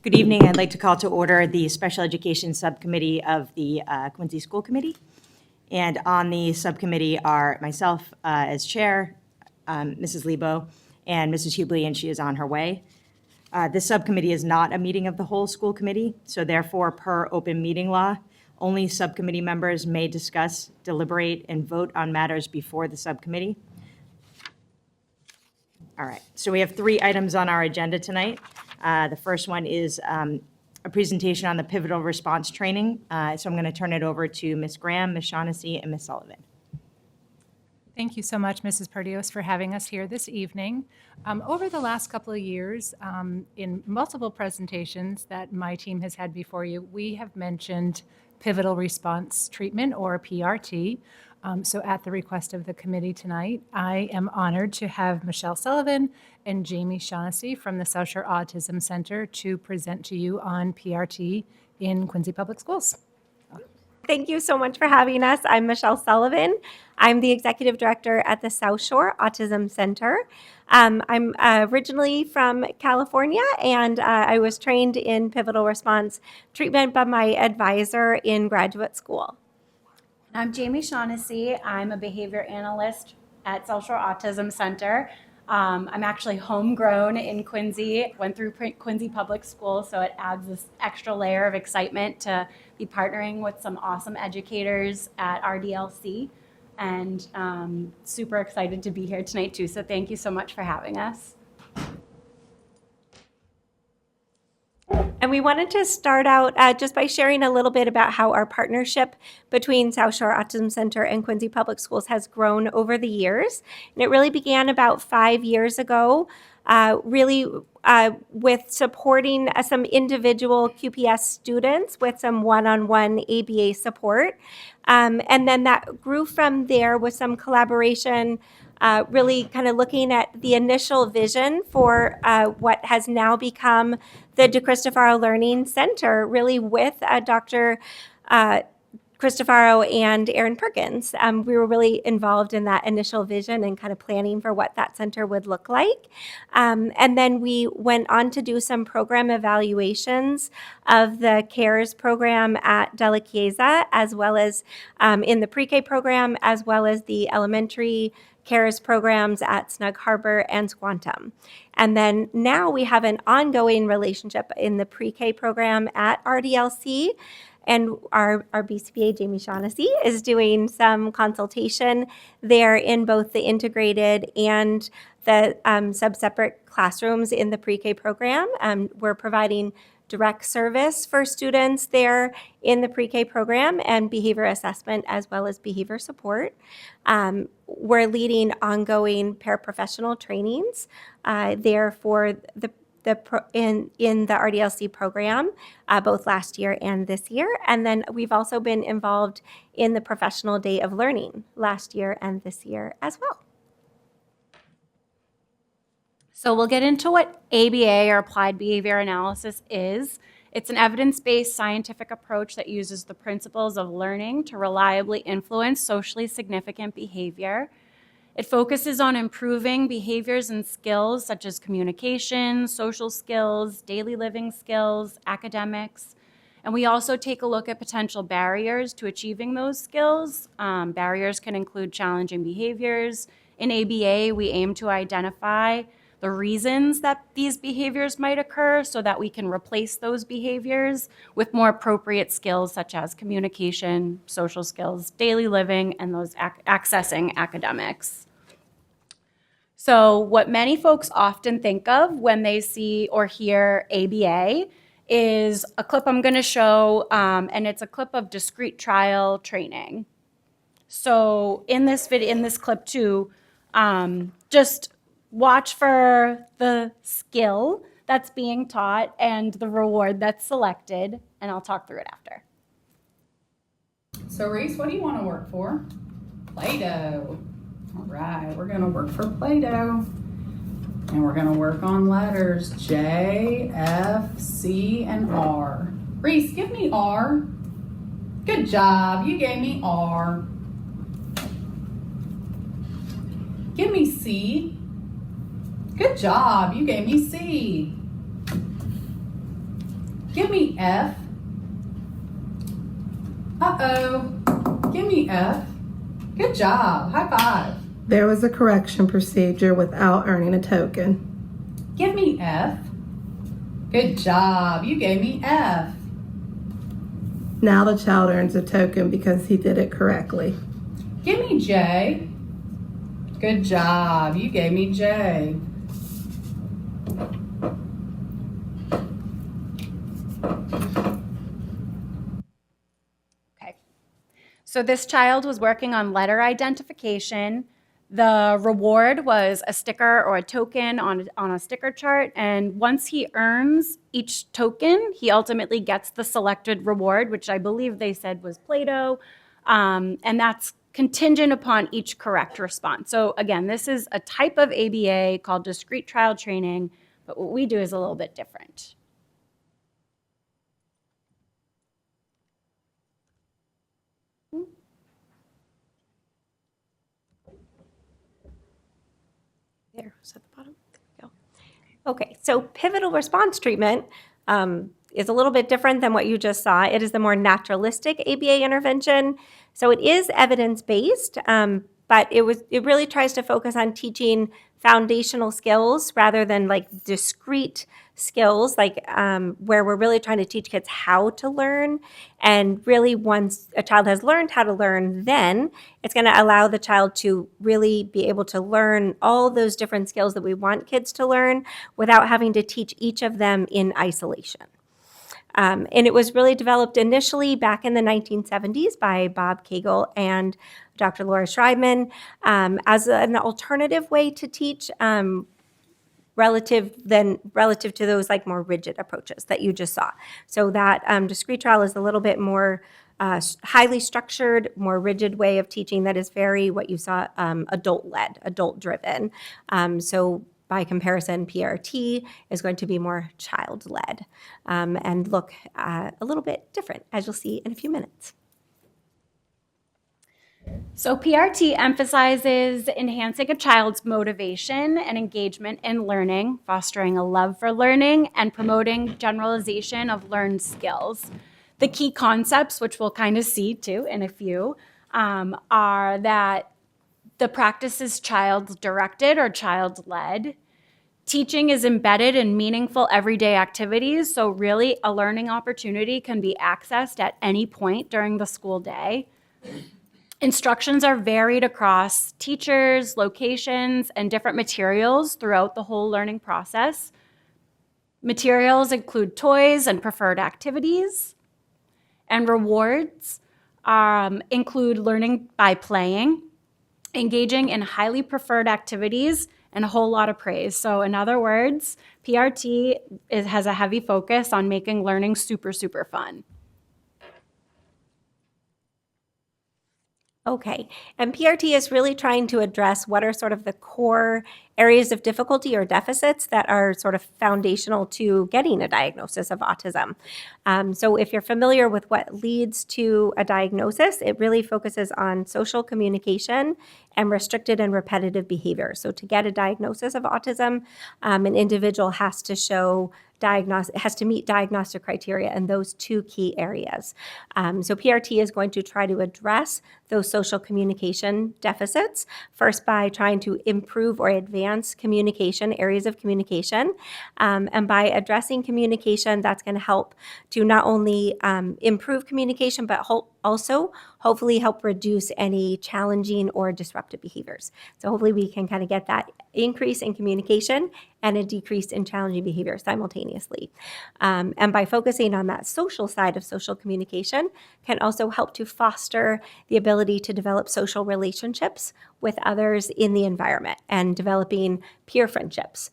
Good evening. I'd like to call to order the Special Education Subcommittee of the Quincy School Committee. And on the subcommittee are myself as chair, Mrs. Lebo, and Mrs. Hubley, and she is on her way. This subcommittee is not a meeting of the whole school committee, so therefore, per open meeting law, only subcommittee members may discuss, deliberate, and vote on matters before the subcommittee. All right, so we have 3 items on our agenda tonight. The first one is a presentation on the pivotal response training. So I'm going to turn it over to Ms. Graham, Ms. Shaughnessy, and Ms. Sullivan. Thank you so much, Mrs. Perdios, for having us here this evening. Over the last couple of years, in multiple presentations that my team has had before you, we have mentioned pivotal response treatment, or PRT. So at the request of the committee tonight, I am honored to have Michelle Sullivan and Jamie Shaughnessy from the South Shore Autism Center to present to you on PRT in Quincy Public Schools. Thank you so much for having us. I'm Michelle Sullivan. I'm the executive director at the South Shore Autism Center. I'm originally from California, and I was trained in pivotal response treatment by my advisor in graduate school. I'm Jamie Shaughnessy. I'm a behavior analyst at South Shore Autism Center. I'm actually homegrown in Quincy, went through Quincy Public Schools, so it adds this extra layer of excitement to be partnering with some awesome educators at RDLC, and super excited to be here tonight too, so thank you so much for having us. And we wanted to start out just by sharing a little bit about how our partnership between South Shore Autism Center and Quincy Public Schools has grown over the years. And it really began about 5 years ago, with supporting some individual QPS students with some one-on-one ABA support. And then that grew from there with some collaboration, really kind of looking at the initial vision for what has now become the DeCristofaro Learning Center, really with Dr. Cristofaro and Aaron Perkins. We were really involved in that initial vision and kind of planning for what that center would look like. And then we went on to do some program evaluations of the CARES program at De La Chiesa, as well as in the pre-K program, as well as the elementary CARES programs at Snug Harbor and Squantum. And then now we have an ongoing relationship in the pre-K program at RDLC. And our BCBA, Jamie Shaughnessy, is doing some consultation there in both the integrated and the sub-separate classrooms in the pre-K program. We're providing direct service for students there in the pre-K program and behavior assessment as well as behavior support. We're leading ongoing paraprofessional trainings there for in the RDLC program, both last year and this year. And then we've also been involved in the Professional Day of Learning last year and this year as well. So we'll get into what ABA, or Applied Behavior Analysis, is. It's an evidence-based scientific approach that uses the principles of learning to reliably influence socially significant behavior. It focuses on improving behaviors and skills such as communication, social skills, daily living skills, academics. And we also take a look at potential barriers to achieving those skills. Barriers can include challenging behaviors. In ABA, we aim to identify the reasons that these behaviors might occur so that we can replace those behaviors with more appropriate skills such as communication, social skills, daily living, and those accessing academics. So what many folks often think of when they see or hear ABA is a clip I'm going to show, and it's a clip of discrete trial training. So in this clip too, just watch for the skill that's being taught and the reward that's selected, and I'll talk through it after. So Reese, what do you want to work for? Play-Doh. All right, we're going to work for Play-Doh. And we're going to work on letters J, F, C, and R. Reese, give me R. Good job, you gave me R. Give me C. Good job, you gave me C. Give me F. Uh-oh. Give me F. Good job. High five. There was a correction procedure without earning a token. Give me F. Good job. You gave me F. Now the child earns a token because he did it correctly. Give me J. Good job. You gave me J. Okay. So this child was working on letter identification. The reward was a sticker or a token on a sticker chart. And once he earns each token, he ultimately gets the selected reward, which I believe they said was Play-Doh. And that's contingent upon each correct response. So again, this is a type of ABA called discrete trial training, but what we do is a little bit different. There, was at the bottom. There we go. Okay, so pivotal response treatment is a little bit different than what you just saw. It is the more naturalistic ABA intervention. So it is evidence-based, but it really tries to focus on teaching foundational skills rather than like discrete skills, like where we're really trying to teach kids how to learn. And really, once a child has learned how to learn, then it's going to allow the child to really be able to learn all those different skills that we want kids to learn without having to teach each of them in isolation. And it was really developed initially back in the 1970s by Bob Cagle and Dr. Laura Schreibman as an alternative way to teach relative to those like more rigid approaches that you just saw. So that discrete trial is a little bit more highly structured, more rigid way of teaching that is very what you saw adult-led, adult-driven. So by comparison, PRT is going to be more child-led and look a little bit different, as you'll see in a few minutes. So PRT emphasizes enhancing a child's motivation and engagement in learning, fostering a love for learning, and promoting generalization of learned skills. The key concepts, which we'll kind of see too in a few, are that the practice is child-directed or child-led. Teaching is embedded in meaningful everyday activities, so really a learning opportunity can be accessed at any point during the school day. Instructions are varied across teachers, locations, and different materials throughout the whole learning process. Materials include toys and preferred activities, and rewards include learning by playing, engaging in highly preferred activities, and a whole lot of praise. So in other words, PRT has a heavy focus on making learning super, super fun. Okay, and PRT is really trying to address what are sort of the core areas of difficulty or deficits that are sort of foundational to getting a diagnosis of autism. So if you're familiar with what leads to a diagnosis, it really focuses on social communication and restricted and repetitive behavior. So to get a diagnosis of autism, an individual has to meet diagnostic criteria in those two key areas. So PRT is going to try to address those social communication deficits, first by trying to improve or advance communication, areas of communication. And by addressing communication, that's going to help to not only improve communication, but also hopefully help reduce any challenging or disruptive behaviors. So hopefully we can kind of get that increase in communication and a decrease in challenging behavior simultaneously. And by focusing on that social side of social communication can also help to foster the ability to develop social relationships with others in the environment and developing peer friendships.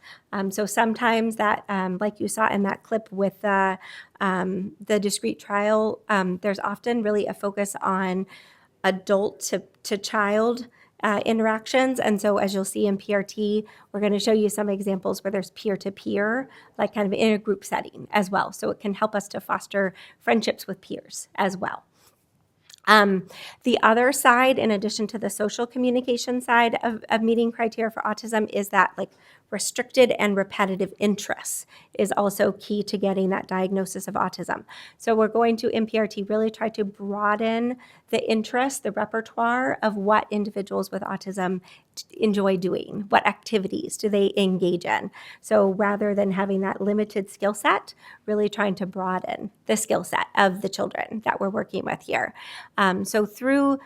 So sometimes that, like you saw in that clip with the discrete trial, there's often really a focus on adult to child interactions. And so as you'll see in PRT, we're going to show you some examples where there's peer-to-peer, like kind of in a group setting as well. So it can help us to foster friendships with peers as well. The other side, in addition to the social communication side of meeting criteria for autism, is that like Restricted and repetitive interests is also key to getting that diagnosis of autism. So we're going to, in PRT, really try to broaden the interest, the repertoire of what individuals with autism enjoy doing, what activities do they engage in. So rather than having that limited skill set, really trying to broaden the skill set of the children that we're working with here. So through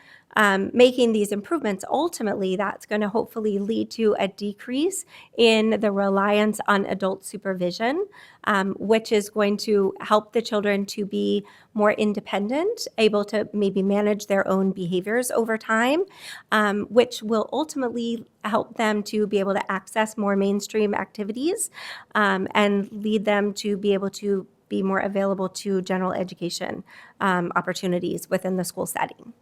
making these improvements, ultimately that's going to hopefully lead to a decrease in the reliance on adult supervision, which is going to help the children to be more independent, able to maybe manage their own behaviors over time, which will ultimately help them to be able to access more mainstream activities and lead them to be able to be more available to general education opportunities within the school setting.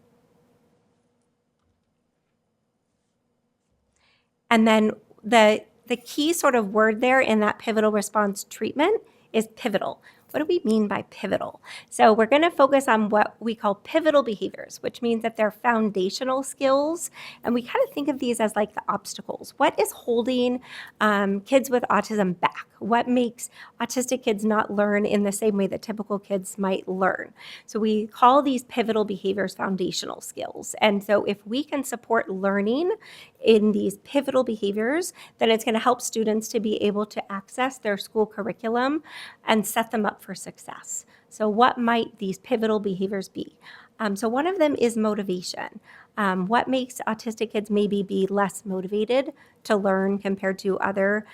And then the key sort of word there in that pivotal response treatment is pivotal. What do we mean by pivotal? So we're going to focus on what we call pivotal behaviors, which means that they're foundational skills. And we kind of think of these as like the obstacles. What is holding kids with autism back? What makes autistic kids not learn in the same way that typical kids might learn? So we call these pivotal behaviors foundational skills. And so if we can support learning in these pivotal behaviors, then it's going to help students to be able to access their school curriculum and set them up for success. So what might these pivotal behaviors be? So one of them is motivation. What makes autistic kids maybe be less motivated to learn compared to other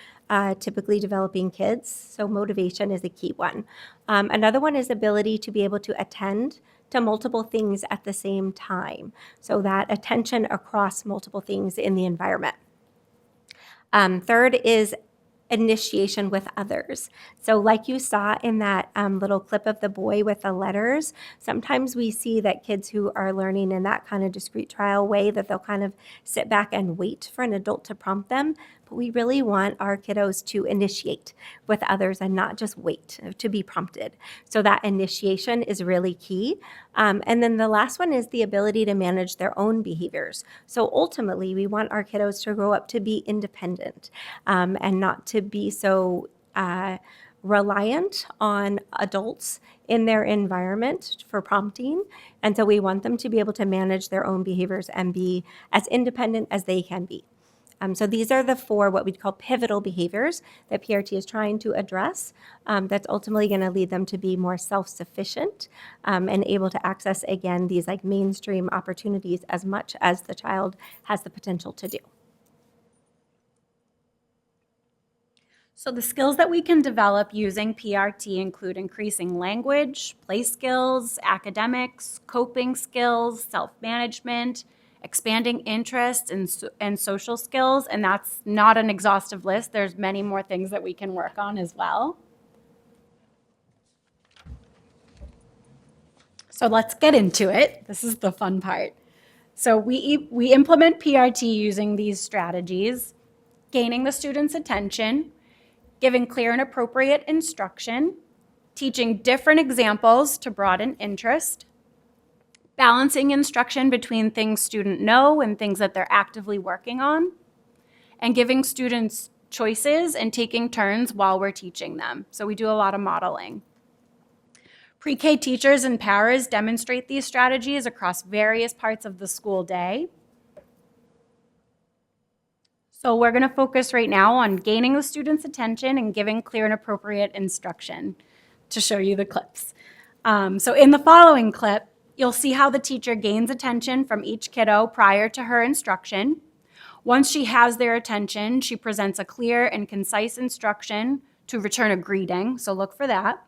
typically developing kids? So motivation is a key one. Another one is ability to be able to attend to multiple things at the same time. So that attention across multiple things in the environment. Third is initiation with others. So like you saw in that little clip of the boy with the letters, sometimes we see that kids who are learning in that kind of discrete trial way, that they'll kind of sit back and wait for an adult to prompt them. But we really want our kiddos to initiate with others and not just wait to be prompted. So that initiation is really key. And then the last one is the ability to manage their own behaviors. So ultimately, we want our kiddos to grow up to be independent and not to be so reliant on adults in their environment for prompting. And so we want them to be able to manage their own behaviors and be as independent as they can be. So these are the four what we'd call pivotal behaviors that PRT is trying to address that's ultimately going to lead them to be more self-sufficient and able to access, again, these like mainstream opportunities as much as the child has the potential to do. So the skills that we can develop using PRT include increasing language, play skills, academics, coping skills, self-management, expanding interests and social skills, and that's not an exhaustive list. There's many more things that we can work on as well. So let's get into it. This is the fun part. So we implement PRT using these strategies: gaining the student's attention, giving clear and appropriate instruction, teaching different examples to broaden interest, balancing instruction between things students know and things that they're actively working on, and giving students choices and taking turns while we're teaching them. So we do a lot of modeling. Pre-K teachers and paras demonstrate these strategies across various parts of the school day. So we're going to focus right now on gaining the student's attention and giving clear and appropriate instruction to show you the clips. So in the following clip, you'll see how the teacher gains attention from each kiddo prior to her instruction. Once she has their attention, she presents a clear and concise instruction to return a greeting, so look for that,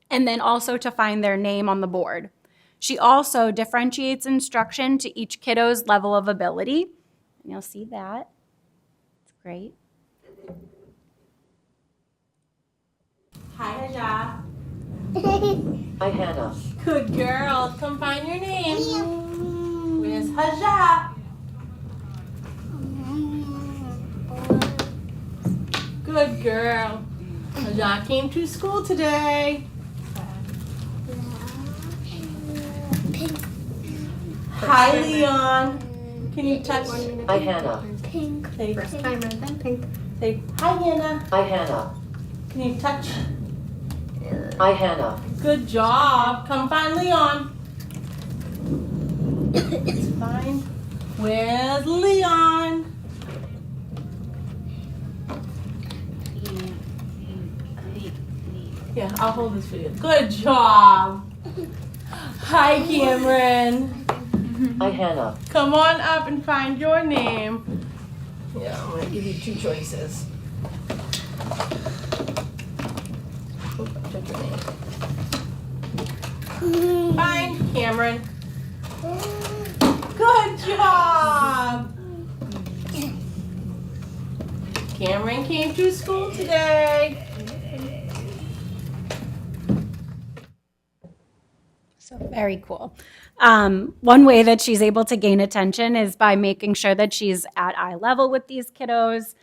and then also to find their name on the board. She also differentiates instruction to each kiddo's level of ability, and you'll see that. It's great. Hi, Haja. Hi, Hannah. Good girl. Come find your name. Where's Haja? Good girl. Haja came to school today. Hi, Leon. Can you touch? Hi, Hannah. Pink. First timer, then pink. Say, hi, Hannah. Hi, Hannah. Can you touch? Hi, Hannah. Good job. Come find Leon. It's fine. Where's Leon? Yeah, I'll hold this for you. Good job. Hi, Cameron. Hi, Hannah. Come on up and find your name. Yeah, I'm gonna give you two choices. Oop, I took your name. Find Cameron. Good job. Cameron came to school today. So very cool. One way that she's able to gain attention is by making sure that she's at eye level with these kiddos.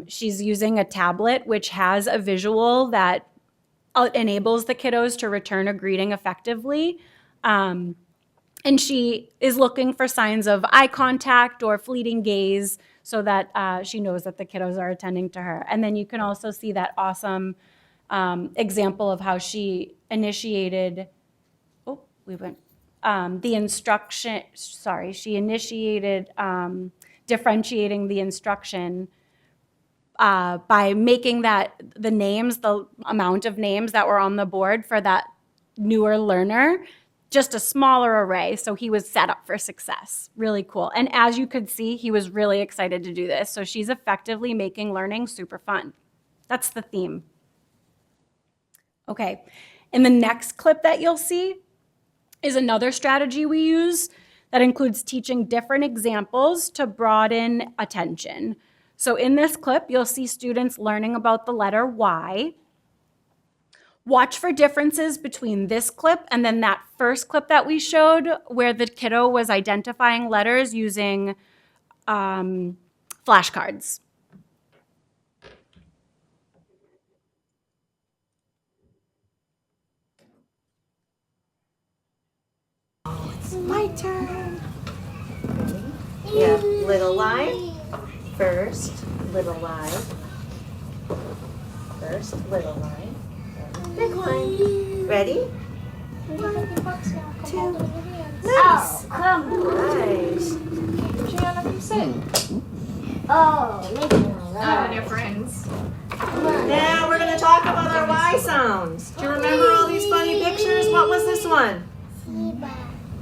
She's using a tablet which has a visual that enables the kiddos to return a greeting effectively. And she is looking for signs of eye contact or fleeting gaze so that she knows that the kiddos are attending to her. And then you can also see that awesome example of how she initiated the instruction, she initiated differentiating the instruction by making that the amount of names that were on the board for that newer learner, just a smaller array. So he was set up for success. Really cool. And as you could see, he was really excited to do this. So she's effectively making learning super fun. That's the theme. Okay. In the next clip that you'll see, is another strategy we use that includes teaching different examples to broaden attention. So in this clip, you'll see students learning about the letter Y. Watch for differences between this clip and then that first clip that we showed where the kiddo was identifying letters using flashcards. My turn. Yeah, little Y. First, little Y. First, little Y. Big one. Ready? Two. Nice. Nice. Gianna, come sit. Now we're going to talk about our Y sounds. Do you remember all these funny pictures? What was this one?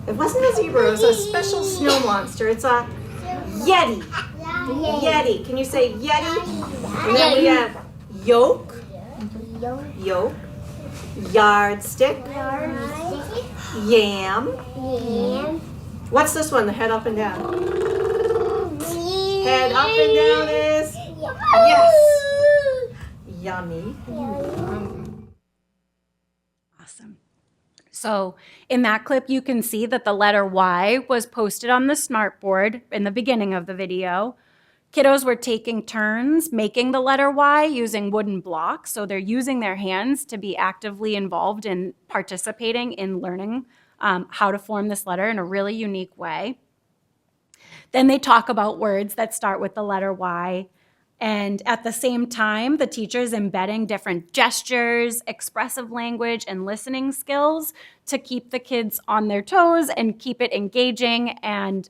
It wasn't a zebra, it was a special snow monster. It's a Yeti. Yeti. Can you say Yeti? And then we have yoke. Yoke. Yardstick. Yam. What's this one? The head up and down. Head up and down is yes. Yummy. Awesome. So in that clip, you can see that the letter Y was posted on the smartboard in the beginning of the video. Kiddos were taking turns making the letter Y using wooden blocks. So they're using their hands to be actively involved in participating in learning how to form this letter in a really unique way. Then they talk about words that start with the letter Y. And at the same time, the teacher's embedding different gestures, expressive language, and listening skills to keep the kids on their toes and keep it engaging and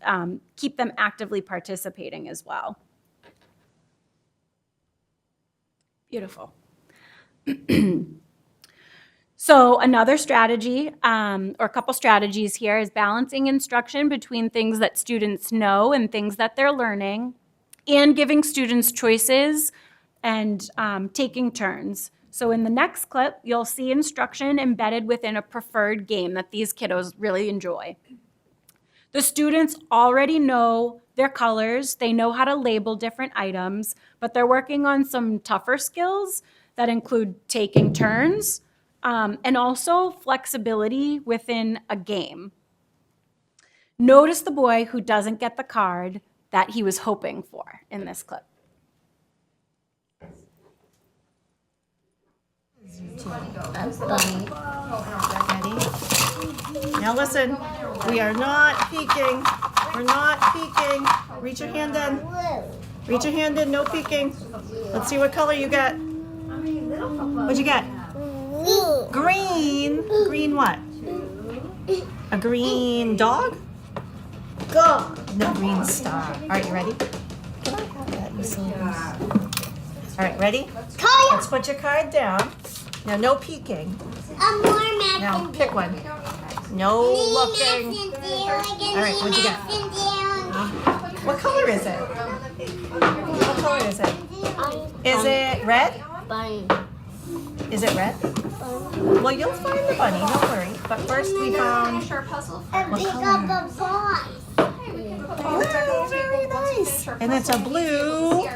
keep them actively participating as well. Beautiful. So another strategy, or a couple strategies here, is balancing instruction between things that students know and things that they're learning, and giving students choices and taking turns. So in the next clip, you'll see instruction embedded within a preferred game that these kiddos really enjoy. The students already know their colors, they know how to label different items, but they're working on some tougher skills that include taking turns and also flexibility within a game. Notice the boy who doesn't get the card that he was hoping for in this clip. Now listen, we are not peeking. We're not peeking. Reach your hand in. Reach your hand in, no peeking. Let's see what color you got. What'd you get? Green. Green what? A green dog? Go. No, green star. All right, you ready? Can I have that, you silly goose? All right, ready? Let's put your card down. Now, no peeking. Now, pick one. No looking. All right, what'd you get? What color is it? What color is it? Is it red? Is it red? Well, you'll find the bunny, don't worry. But first we found... What color? Oh, very nice. And it's a blue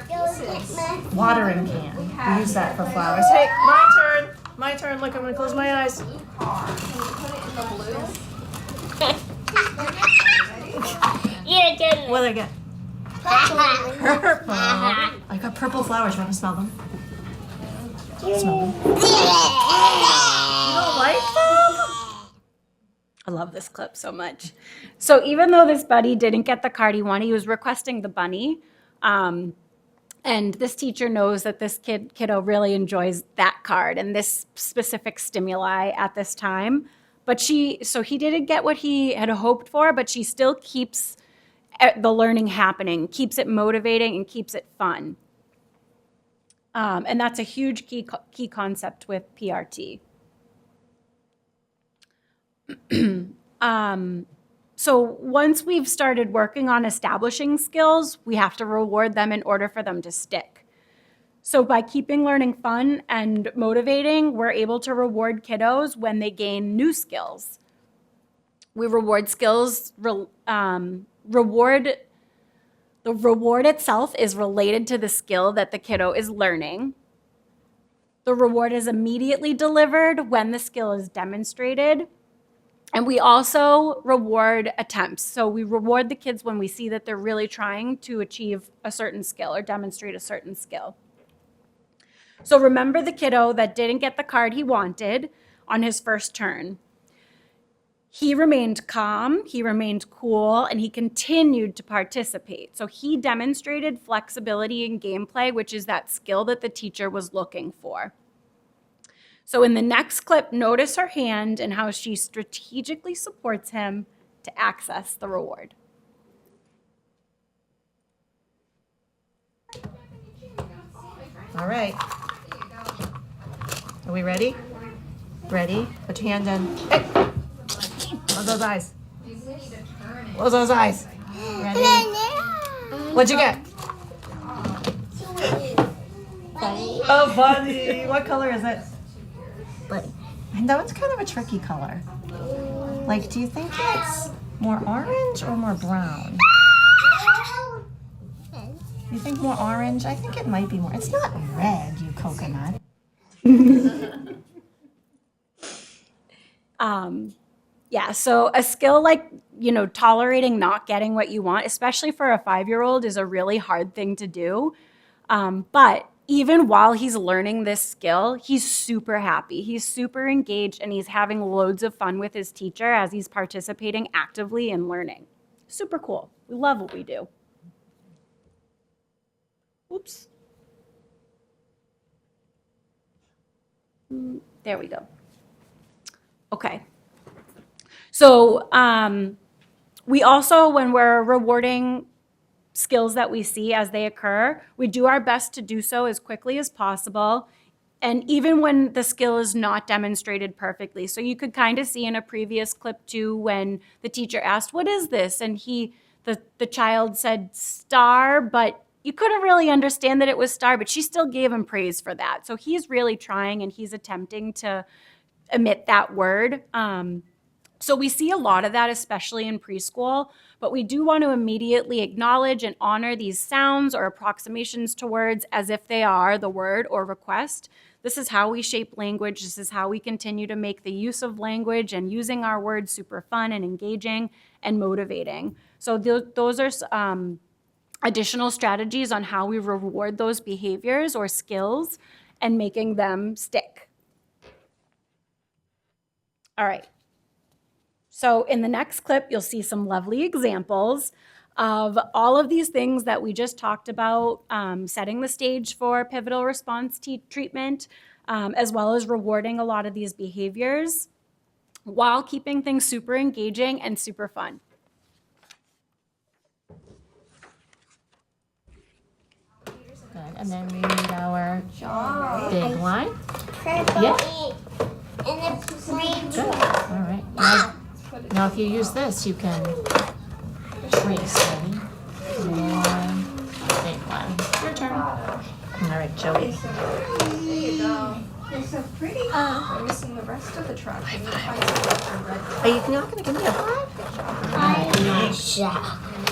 watering can. We use that for flowers. Hey, my turn. My turn. Look, I'm going to close my eyes. What did I get? Purple. I got purple flowers. You want to smell them? Smell them. You don't like them? I love this clip so much. So even though this buddy didn't get the card he wanted, he was requesting the bunny. And this teacher knows that this kiddo really enjoys that card and this specific stimuli at this time. But so he didn't get what he had hoped for, but she still keeps the learning happening, keeps it motivating and keeps it fun. And that's a huge key concept with PRT. So once we've started working on establishing skills, we have to reward them in order for them to stick. So by keeping learning fun and motivating, we're able to reward kiddos when they gain new skills. We reward skills, the reward itself is related to the skill that the kiddo is learning. The reward is immediately delivered when the skill is demonstrated. And we also reward attempts. So we reward the kids when we see that they're really trying to achieve a certain skill or demonstrate a certain skill. So remember the kiddo that didn't get the card he wanted on his first turn. He remained calm, he remained cool, and he continued to participate. So he demonstrated flexibility in gameplay, which is that skill that the teacher was looking for. So in the next clip, notice her hand and how she strategically supports him to access the reward. All right. Are we ready? Ready? Put your hand in. Hey! Close those eyes. Close those eyes. Ready? What'd you get? Oh, bunny. What color is it? Bunny. And that one's kind of a tricky color. Like, do you think it's more orange or more brown? You think more orange? I think it might be more. It's not red, you coconut. Yeah, so a skill like, tolerating not getting what you want, especially for a 5-year-old, is a really hard thing to do. But even while he's learning this skill, he's super happy. He's super engaged and he's having loads of fun with his teacher as he's participating actively in learning. Super cool. We love what we do. Oops. There we go. Okay. So we also, when we're rewarding skills that we see as they occur, we do our best to do so as quickly as possible, and even when the skill is not demonstrated perfectly. So you could kind of see in a previous clip too, when the teacher asked, "What is this?" and the child said star, but you couldn't really understand that it was star, but she still gave him praise for that. So he's really trying and he's attempting to emit that word. So we see a lot of that, especially in preschool, but we do want to immediately acknowledge and honor these sounds or approximations to words as if they are the word or request. This is how we shape language. This is how we continue to make the use of language and using our words super fun and engaging and motivating. So those are additional strategies on how we reward those behaviors or skills and making them stick. All right. So in the next clip, you'll see some lovely examples of all of these things that we just talked about, setting the stage for pivotal response treatment, as well as rewarding a lot of these behaviors while keeping things super engaging and super fun. Good. And then we need our big line. Yeah. Good. All right. Now if you use this, you can trace. Ready? Little line, big line. Your turn. All right, Joey. There you go. You're so pretty. We're missing the rest of the truck. Can you find some red? Are you not going to give me a five?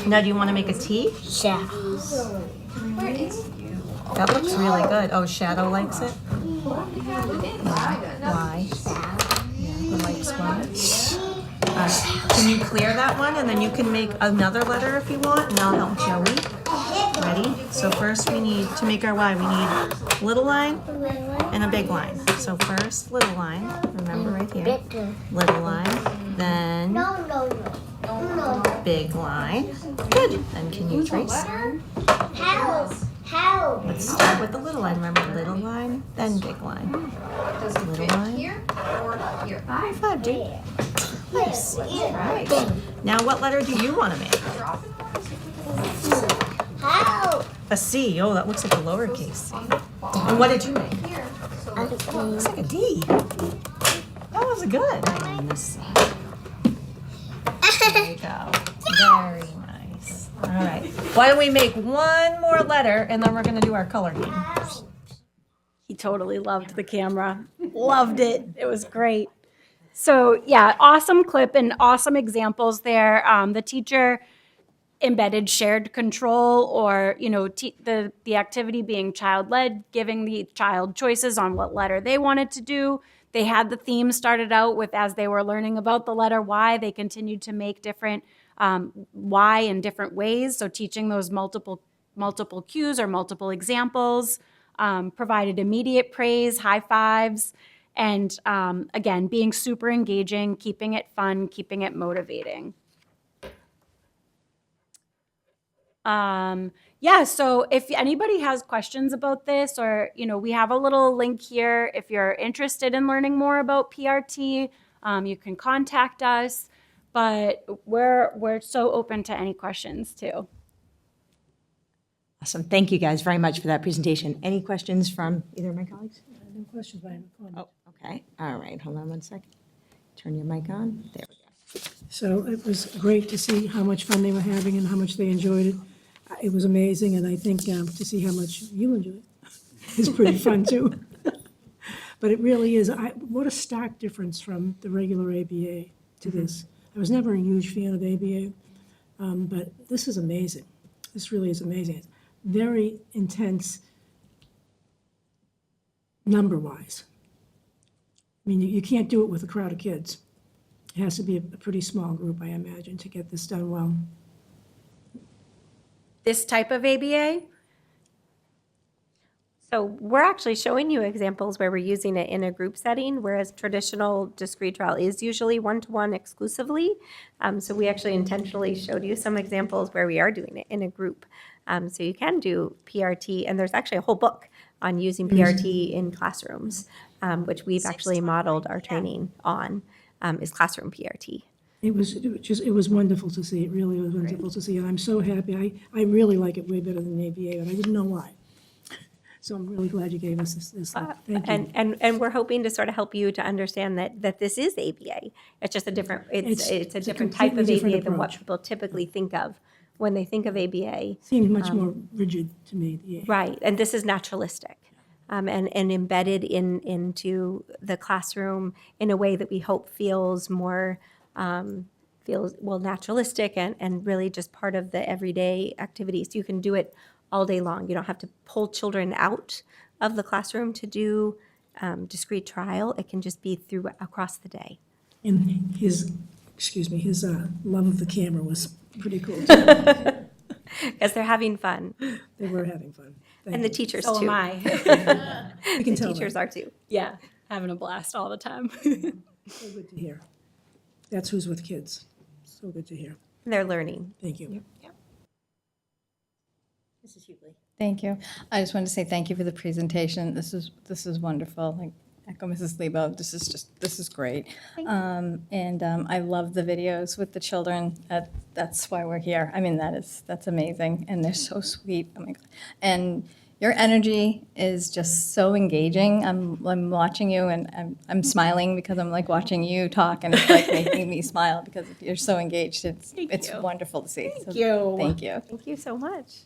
Now, do you want to make a T? Where is you? That looks really good. Oh, Shadow likes it. Y. Yeah, who likes Y? Can you clear that one, and then you can make another letter if you want, and I'll help Joey. Ready? So first we need, to make our Y, we need little line and a big line. So first, little line, remember right here. Little line, then big line. Good. Then can you trace? Let's start with the little line. Remember, little line, then big line. Little line. Here or here? High five, dude. Nice. Right. Now, what letter do you want to make? A C. Oh, that looks like a lowercase c. And what did you make? Looks like a D. That was good. And a C. There you go. Very nice. All right. Why don't we make one more letter, and then we're going to do our color game. He totally loved the camera. Loved it. It was great. So yeah, awesome clip and awesome examples there. The teacher embedded shared control, or the activity being child-led, giving the child choices on what letter they wanted to do. They had the theme started out with, as they were learning about the letter Y, they continued to make different Y in different ways. So teaching those multiple cues or multiple examples, provided immediate praise, high fives, and again, being super engaging, keeping it fun, keeping it motivating. So if anybody has questions about this, or, we have a little link here. If you're interested in learning more about PRT, you can contact us, but we're so open to any questions too. Awesome. Thank you guys very much for that presentation. Any questions from either of my colleagues? No questions, but I have a comment. Oh, okay. All right. Hold on one second. Turn your mic on. There we go. So it was great to see how much fun they were having and how much they enjoyed it. It was amazing, and I think to see how much you enjoyed it is pretty fun too. But it really is. What a stark difference from the regular ABA to this. I was never a huge fan of ABA, but this is amazing. This really is amazing. It's very intense number-wise. I mean, you can't do it with a crowd of kids. It has to be a pretty small group, I imagine, to get this done well. This type of ABA? So we're actually showing you examples where we're using it in a group setting, whereas traditional discrete trial is usually one-to-one exclusively. So we actually intentionally showed you some examples where we are doing it in a group. So you can do PRT, and there's actually a whole book on using PRT in classrooms, which we've actually modeled our training on, is classroom PRT. It was wonderful to see. It really was wonderful to see, and I'm so happy. I really like it way better than the ABA, but I didn't know why. So I'm really glad you gave us this. Thank you. And we're hoping to sort of help you to understand that this is ABA. It's just a different, it's a different type of completely different ABA than what approach. people typically think of when they think of ABA. Seemed much more rigid to me. Yeah. Right, and this is naturalistic, and embedded into the classroom in a way that we hope feels more, naturalistic and really just part of the everyday activities. You can do it all day long. You don't have to pull children out of the classroom to do discrete trial. It can just be across the day. And his love of the camera was pretty cool too. Because they're having fun, They were having fun. Thank and the you. teachers So too. am I. You can The tell teachers that. are too. Yeah, having a blast all the time. So good to hear. That's who's with kids. So good to hear. They're learning. Thank you. Mrs. Hughley. Thank you. I just wanted to say thank you for the presentation. This is wonderful. Like, echo Mrs. Lebo. This is great. I love the videos with the children. That's why we're here. I mean, that's amazing, and they're so sweet. Oh my God. And your energy is just so engaging. I'm watching you, and I'm smiling because I'm like watching you talk, and it's like making me smile because you're so engaged. It's wonderful to see. Thank you. Thank you. Thank you so much.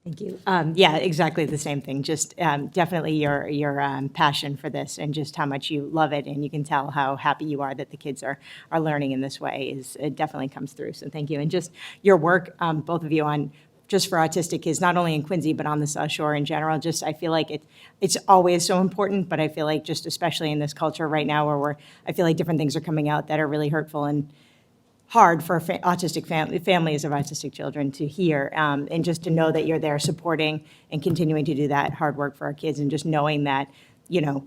Thank you. Yeah, exactly the same thing. Just definitely your passion for this and just how much you love it, and you can tell how happy you are that the kids are learning in this way. It definitely comes through. So thank you, and just your work, both of you, on just for autistic kids, not only in Quincy but on the South Shore in general. Just I feel like it's always so important, but I feel like just especially in this culture right now where I feel like different things are coming out that are really hurtful and hard for autistic families of autistic children to hear, and just to know that you're there supporting and continuing to do that hard work for our kids, and just knowing that, you know,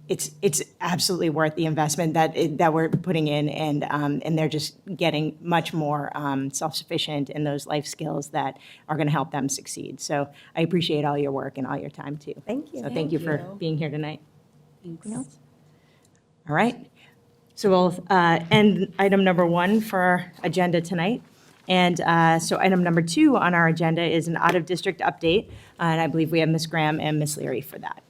it's absolutely worth the investment that we're putting in, and they're just getting much more self-sufficient in those life skills that are going to help them succeed. So I appreciate all your work and all your time too. Thank you. So thank you for being here tonight. Anything else? All right. So we'll end item number 1 for our agenda tonight. And so item number 2 on our agenda is an out-of-district update. And I believe we have Ms. Graham and Ms. Leary for that.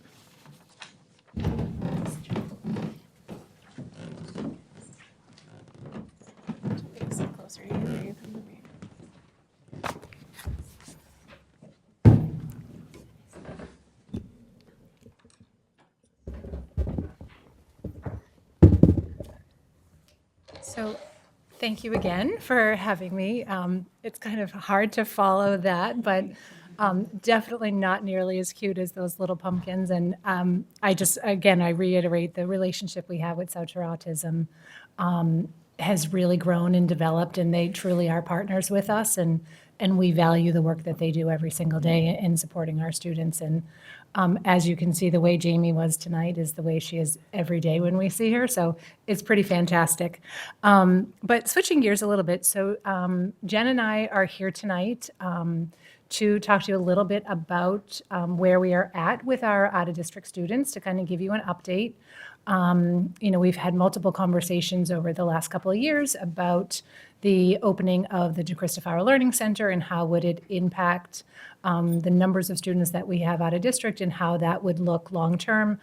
So thank you again for having me. It's kind of hard to follow that, but definitely not nearly as cute as those little pumpkins. And I reiterate the relationship we have with South Shore Autism has really grown and developed, and they truly are partners with us. And we value the work that they do every single day in supporting our students. And as you can see, the way Jamie was tonight is the way she is every day when we see her. So it's pretty fantastic. But switching gears a little bit, so Jen and I are here tonight to talk to you a little bit about where we are at with our out-of-district students, to kind of give you an update. We've had multiple conversations over the last couple of years about the opening of the DeChrista Farrell Learning Center and how would it impact the numbers of students that we have out of district and how that would look long-term.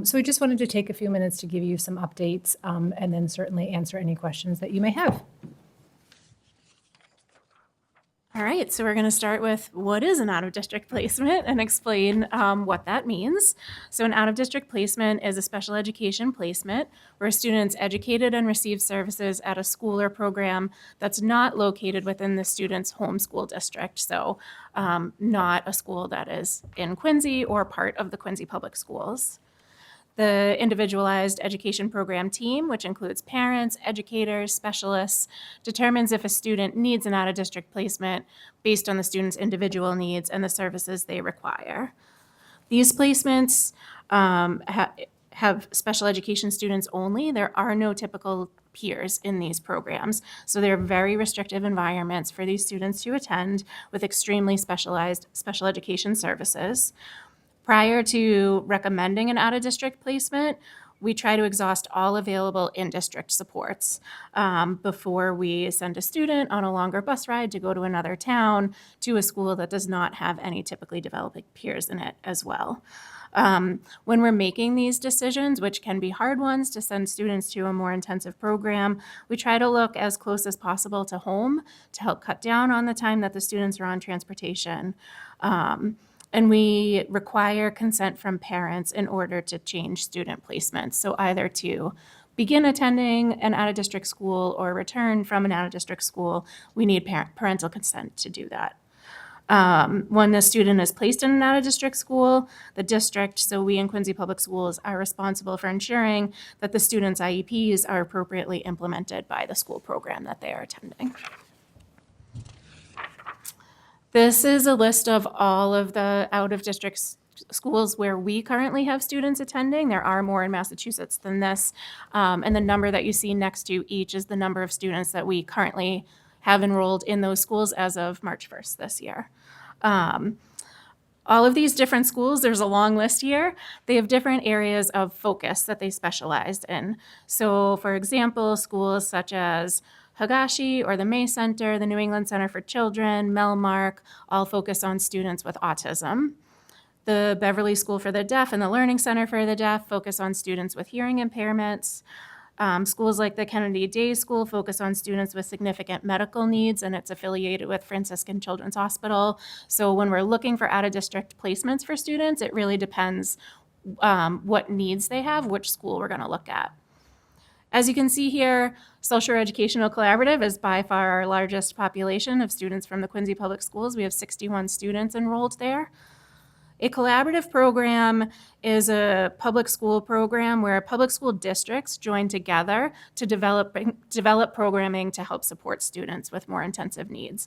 So we just wanted to take a few minutes to give you some updates and then certainly answer any questions that you may have. All right, so we're going to start with what is an out-of-district placement and explain what that means. So an out-of-district placement is a special education placement where a student's educated and receive services at a school or program that's not located within the student's home school district. So not a school that is in Quincy or part of the Quincy Public Schools. The individualized education program team, which includes parents, educators, specialists, determines if a student needs an out-of-district placement based on the student's individual needs and the services they require. These placements have special education students only. There are no typical peers in these programs. So they're very restrictive environments for these students to attend with extremely specialized special education services. Prior to recommending an out-of-district placement, we try to exhaust all available in-district supports before we send a student on a longer bus ride to go to another town to a school that does not have any typically developing peers in it as well. When we're making these decisions, which can be hard ones to send students to a more intensive program, we try to look as close as possible to home to help cut down on the time that the students are on transportation. And we require consent from parents in order to change student placements. So either to begin attending an out-of-district school or return from an out-of-district school, we need parental consent to do that. When the student is placed in an out-of-district school, the district, so we in Quincy Public Schools, are responsible for ensuring that the student's IEPs are appropriately implemented by the school program that they are attending. This is a list of all of the out-of-district schools where we currently have students attending. There are more in Massachusetts than this. And the number that you see next to each is the number of students that we currently have enrolled in those schools as of March 1st this year. All of these different schools, there's a long list here, they have different areas of focus that they specialized in. So for example, schools such as Higashi or the May Center, the New England Center for Children, Melmark, all focus on students with autism. The Beverly School for the Deaf and the Learning Center for the Deaf focus on students with hearing impairments. Schools like the Kennedy Day School focus on students with significant medical needs, and it's affiliated with Franciscan Children's Hospital. So when we're looking for out-of-district placements for students, it really depends what needs they have, which school we're going to look at. As you can see here, South Shore Educational Collaborative is by far our largest population of students from the Quincy Public Schools. We have 61 students enrolled there. A collaborative program is a public school program where public school districts join together to develop programming to help support students with more intensive needs.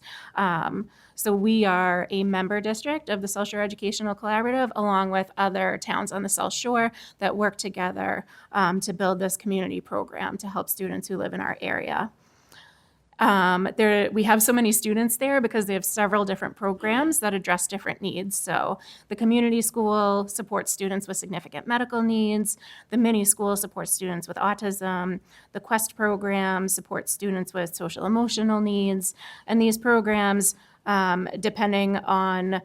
So we are a member district of the South Shore Educational Collaborative, along with other towns on the South Shore that work together to build this community program to help students who live in our area. We have so many students there because they have several different programs that address different needs. So the community school supports students with significant medical needs. The mini school supports students with autism. The Quest program supports students with social emotional needs. And these programs, depending on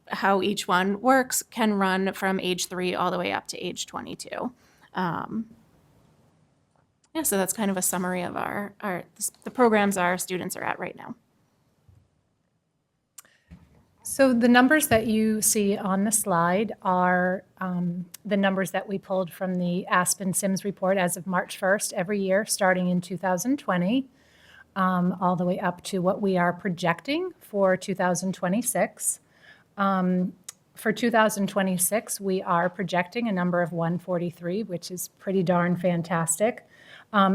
how each one works, can run from age 3 all the way up to age 22. Yeah, so that's kind of a summary of the programs our students are at right now. So the numbers that you see on the slide are the numbers that we pulled from the Aspen Sims report as of March 1st every year, starting in 2020, all the way up to what we are projecting for 2026. For 2026, we are projecting a number of 143, which is pretty darn fantastic.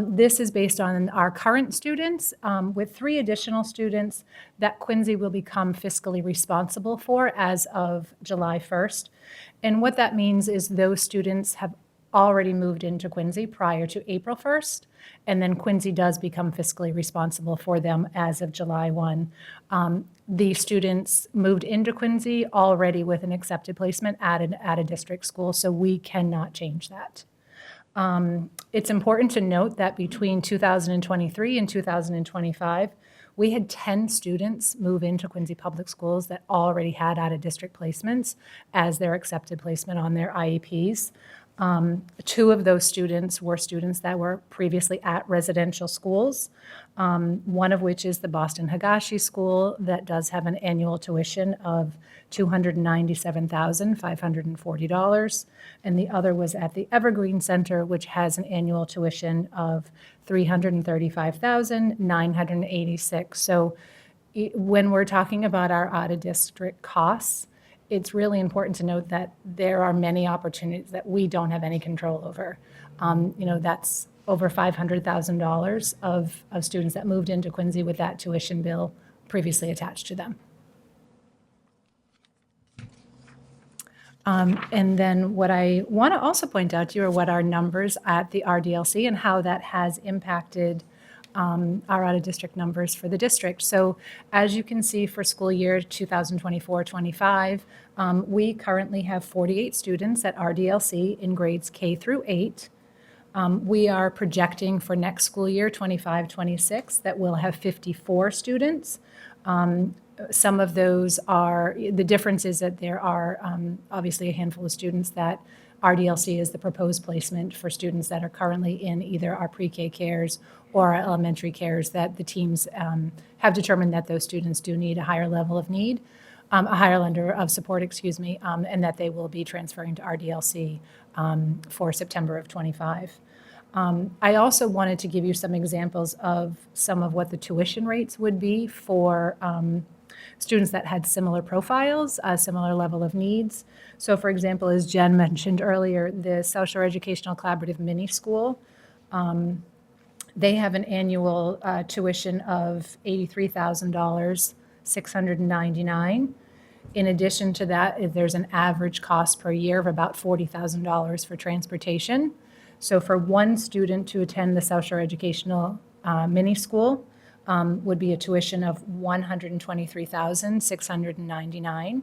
This is based on our current students, with 3 additional students that Quincy will become fiscally responsible for as of July 1st. And what that means is those students have already moved into Quincy prior to April 1st, and then Quincy does become fiscally responsible for them as of July 1. The students moved into Quincy already with an accepted placement at a district school, so we cannot change that. It's important to note that between 2023 and 2025, we had 10 students move into Quincy Public Schools that already had out-of-district placements as their accepted placement on their IEPs. 2 of those students were students that were previously at residential schools, one of which is the Boston Higashi School that does have an annual tuition of $297,540, and the other was at the Evergreen Center, which has an annual tuition of $335,986. So when we're talking about our out-of-district costs, it's really important to note that there are many opportunities that we don't have any control over. That's over $500,000 of students that moved into Quincy with that tuition bill previously attached to them. And then what I want to also point out to you are what our numbers at the RDLC and how that has impacted our out-of-district numbers for the district. So as you can see for school year 2024-25, we currently have 48 students at RDLC in grades K through 8. We are projecting for next school year 25-26 that we'll have 54 students. Some of those the difference is that there are obviously a handful of students that RDLC is the proposed placement for students that are currently in either our pre-K cares or our elementary cares, that the teams have determined that those students do need a higher level of need, a higher level of support, and that they will be transferring to RDLC for September of 25. I also wanted to give you some examples of some of what the tuition rates would be for students that had similar profiles, a similar level of needs. So for example, as Jen mentioned earlier, the South Shore Educational Collaborative Mini School, they have an annual tuition of $83,699. In addition to that, there's an average cost per year of about $40,000 for transportation. So for one student to attend the South Shore Educational Mini School, would be a tuition of $123,699.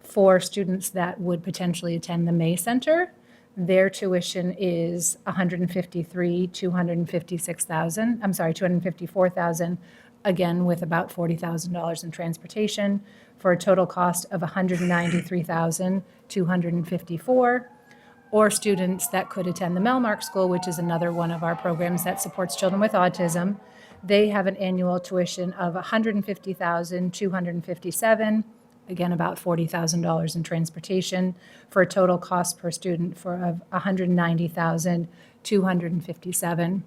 For students that would potentially attend the May Center, their tuition is $254,000, again, with about $40,000 in transportation, for a total cost of $193,254. Or students that could attend the Melmark School, which is another one of our programs that supports children with autism. They have an annual tuition of $150,257, again, about $40,000 in transportation, for a total cost per student of $190,257.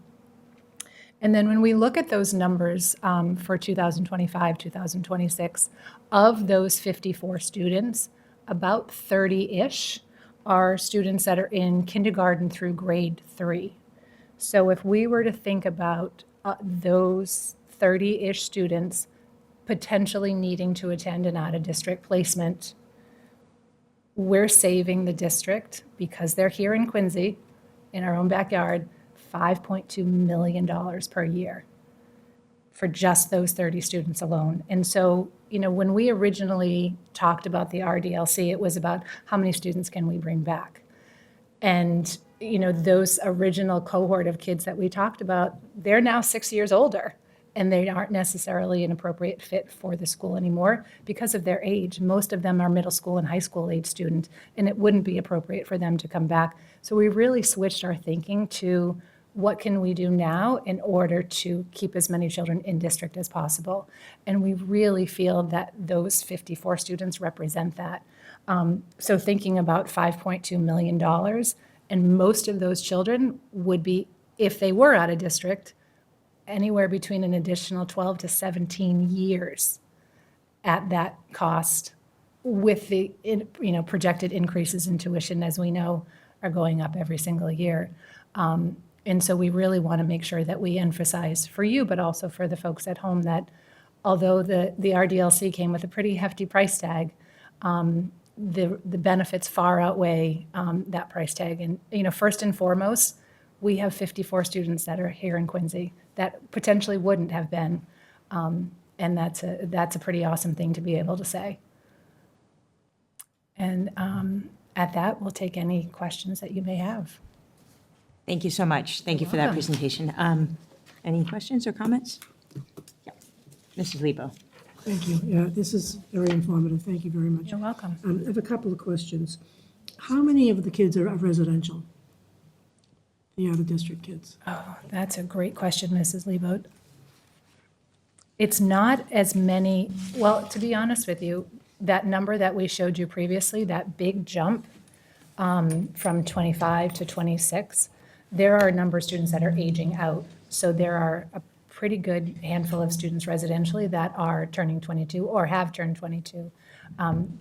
And then when we look at those numbers for 2025, 2026, of those 54 students, about 30-ish are students that are in kindergarten through grade 3. So if we were to think about those 30-ish students potentially needing to attend an out-of-district placement, we're saving the district, because they're here in Quincy, in our own backyard, $5.2 million per year for just those 30 students alone. And so, when we originally talked about the RDLC, it was about how many students can we bring back? And, those original cohort of kids that we talked about, they're now 6 years older, and they aren't necessarily an appropriate fit for the school anymore because of their age. Most of them are middle school and high school age students, and it wouldn't be appropriate for them to come back. So we really switched our thinking to what can we do now in order to keep as many children in district as possible. And we really feel that those 54 students represent that. So thinking about $5.2 million, and most of those children would be, if they were out of district, anywhere between an additional 12 to 17 years at that cost, with the projected increases in tuition, as we know, are going up every single year. And so we really want to make sure that we emphasize for you, but also for the folks at home, that although the RDLC came with a pretty hefty price tag, the benefits far outweigh that price tag. And first and foremost, we have 54 students that are here in Quincy that potentially wouldn't have been, and that's a pretty awesome thing to be able to say. And at that, we'll take any questions that you may have. Thank you so much. Thank you for that presentation. Any questions or comments? Yeah. Mrs. Lebo. Thank you. Yeah, this is very informative. Thank you very much. You're welcome. I have a couple of questions. How many of the kids are residential? The out-of-district kids? Oh, that's a great question, Mrs. Lebo. It's not as many, well, to be honest with you, that number that we showed you previously, that big jump from 25 to 26, there are a number of students that are aging out. So there are a pretty good handful of students residentially that are turning 22 or have turned 22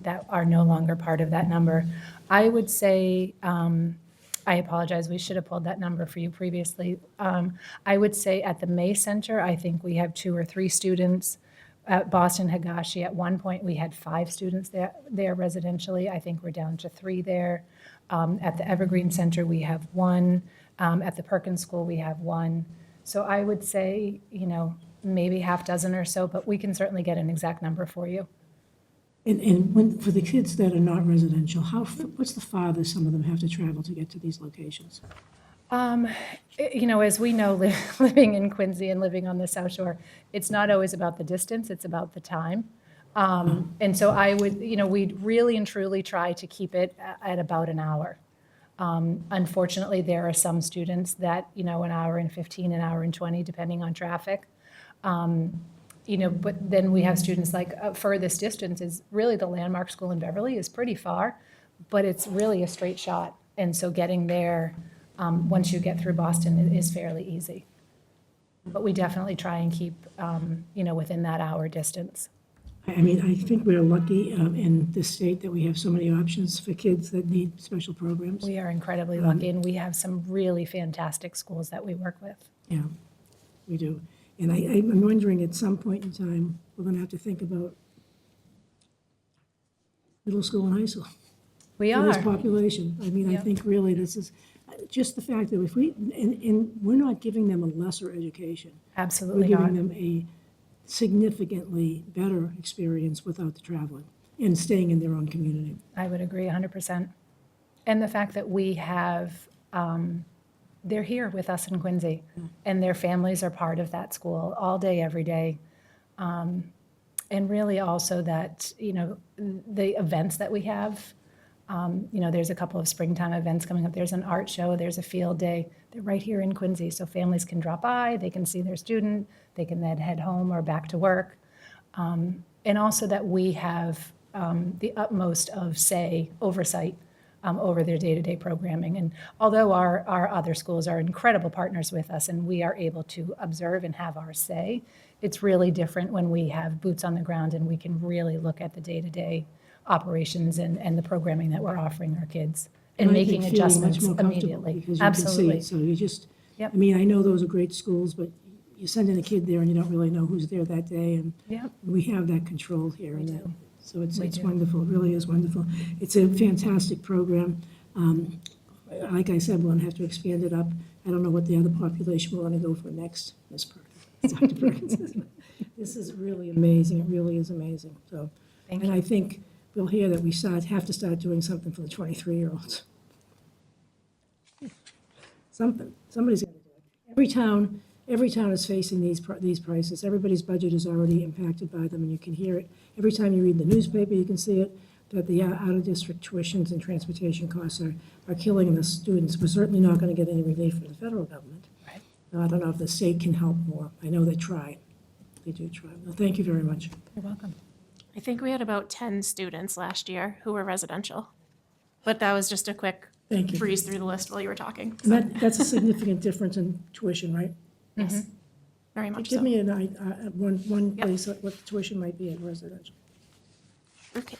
that are no longer part of that number. I would say, I apologize, we should have pulled that number for you previously. I would say at the May Center, I think we have 2 or 3 students. At Boston Higashi, at one point, we had 5 students there residentially. I think we're down to 3 there. At the Evergreen Center, we have 1. At the Perkins School, we have 1. So I would say, maybe half dozen or so, but we can certainly get an exact number for you. And when, for the kids that are not residential, what's the farthest some of them have to travel to get to these locations? As we know, living in Quincy and living on the South Shore, it's not always about the distance, it's about the time. And so I would, we'd really and truly try to keep it at about an hour. Unfortunately, there are some students that, an hour and 15, an hour and 20, depending on traffic. But then we have students like furthest distance is really the Landmark School in Beverly is pretty far, but it's really a straight shot. And so getting there, once you get through Boston, is fairly easy. But we definitely try and keep, within that hour distance. I mean, I think we're lucky in this state that we have so many options for kids that need special programs. We are incredibly lucky, and we have some really fantastic schools that we work with. Yeah, we do. And I'm wondering, at some point in time, we're going to have to think about middle school and high school. We For are. this population. I mean, I Yep. think really this is just the fact that if we, and we're not giving them a lesser education. Absolutely We're not. giving them significantly better experience without the traveling and staying in their own community. I would agree 100%. And the fact that we have, they're here with us in Quincy, and their families are part of that school all day, every day. And really also that, the events that we have, there's a couple of springtime events coming up. There's an art show, there's a field day. They're right here in Quincy, so families can drop by, they can see their student, they can then head home or back to work. And also that we have the utmost of oversight over their day-to-day programming. And although our other schools are incredible partners with us and we are able to observe and have our say, it's really different when we have boots on the ground and we can really look at the day-to-day operations and the programming that we're offering our kids and I think making feeling much adjustments more comfortable immediately. because you Absolutely. can see it. So you just, Yep. I mean, I know those are great schools, but you send in a kid there and you don't really know who's there that day, and Yep. we have that control here. We and that- do. So it's We it's do. wonderful, it really is wonderful. It's a fantastic program. Like I said, we're going to have to expand it up. I don't know what the other population we're going to go for next, Ms. Perkins. Dr. Perkins. This is really amazing, it really is amazing, so. Thank And you. I think we'll hear that we have to start doing something for the 23-year-olds. Somebody's going to do it. Every town is facing these prices. Everybody's budget is already impacted by them, and you can hear it. Every time you read the newspaper, you can see it, that the out-of-district tuitions and transportation costs are killing the students. We're certainly not going to get any relief from the federal government. Right. Now, I don't know if the state can help more. I know they try. They do try. Well, thank you very much. You're welcome. I think we had about 10 students last year who were residential. But that was just a quick Thank you. breeze through the list while you were talking. And that's a significant difference in tuition, right? Yes, very much Give so. me one Yep. place, what the tuition might be at residential. Okay.